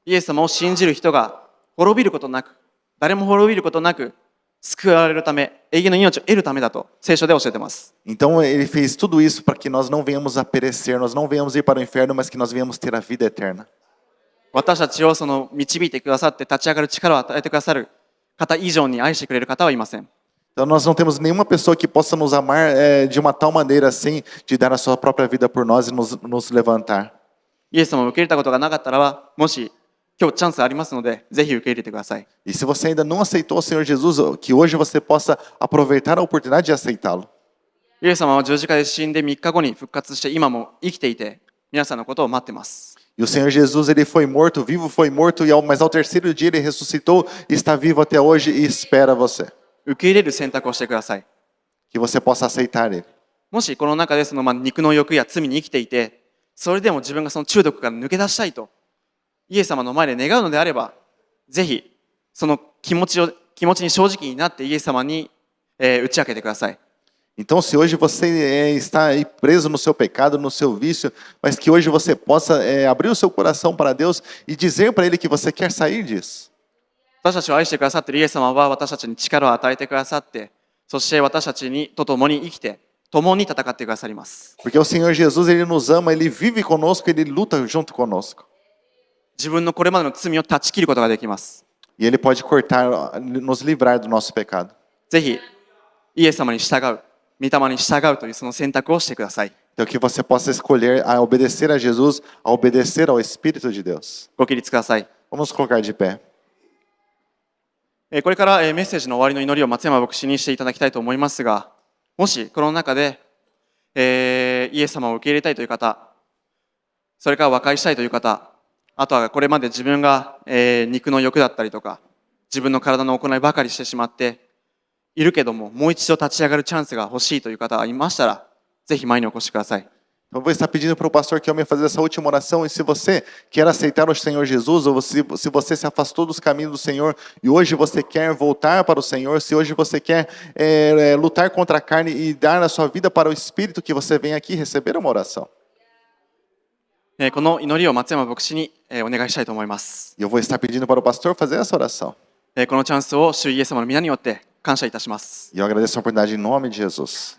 イエス様を信じる人が滅びることなく、誰も滅びることなく、救われるため、永遠の命を得るためだと聖書で教えています。 Então ele fez tudo isso para que nós não venhamos a perecer, nós não venhamos ir para o inferno, mas que nós venhamos ter a vida eterna. 私たちを導いてくださって立ち上がる力を与えてくださる方以上に愛してくれる方はいません。 Então nós não temos nenhuma pessoa que possa nos amar de uma tal maneira assim, de dar a sua própria vida por nós e nos levantar. イエス様を受け入れたことがなかったら、もし今日チャンスありますので、ぜひ受け入れてください。 E se você ainda não aceitou o Senhor Jesus, que hoje você possa aproveitar a oportunidade de aceitá-lo. イエス様は十字架で死んで3日後に復活して今も生きていて、皆さんのことを待っています。 E o Senhor Jesus ele foi morto, vivo foi morto, mas ao terceiro dia ele ressuscitou e está vivo até hoje e espera você. 受け入れる選択をしてください。 Que você possa aceitar ele. もしこの中で肉の欲や罪に生きていて、それでも自分がその中毒から抜け出したいと、イエス様の前で願うのであれば、ぜひその気持ちに正直になってイエス様に打ち明けてください。 Então, se hoje você está aí preso no seu pecado, no seu vício, mas que hoje você possa abrir o seu coração para Deus e dizer para Ele que você quer sair disso. 私たちを愛してくださっているイエス様は私たちに力を与えてくださって、そして私たちと共に生きて、共に戦ってくださります。 Porque o Senhor Jesus, Ele nos ama, Ele vive conosco, Ele luta junto conosco. 自分のこれまでの罪を断ち切ることができます。 E Ele pode cortar, nos livrar do nosso pecado. ぜひイエス様に従う、御霊に従うというその選択をしてください。Então que você possa escolher a obedecer a Jesus, a obedecer ao Espírito de Deus. ご起立ください。 Vamos colocar de pé. これからメッセージの終わりの祈りを松山牧師にしていただきたいと思いますが、もしこの中でイエス様を受け入れたいという方、それから和解したいという方、あとはこれまで自分が肉の欲だったりとか、自分の体の行いばかりしてしまっているけども、もう一度立ち上がるチャンスが欲しいという方がいましたら、ぜひ前にお越しください。 Eu vou estar pedindo para o pastor Kelmer fazer essa última oração. E se você quer aceitar o Senhor Jesus, ou se você se afastou dos caminhos do Senhor e hoje você quer voltar para o Senhor, se hoje você quer lutar contra a carne e dar a sua vida para o Espírito, que você venha aqui receber uma oração. この祈りを松山牧師にお願いしたいと思います。 E eu vou estar pedindo para o pastor fazer essa oração. このチャンスを主イエス様の皆によって感謝いたします。 E eu agradeço a oportunidade em nome de Jesus.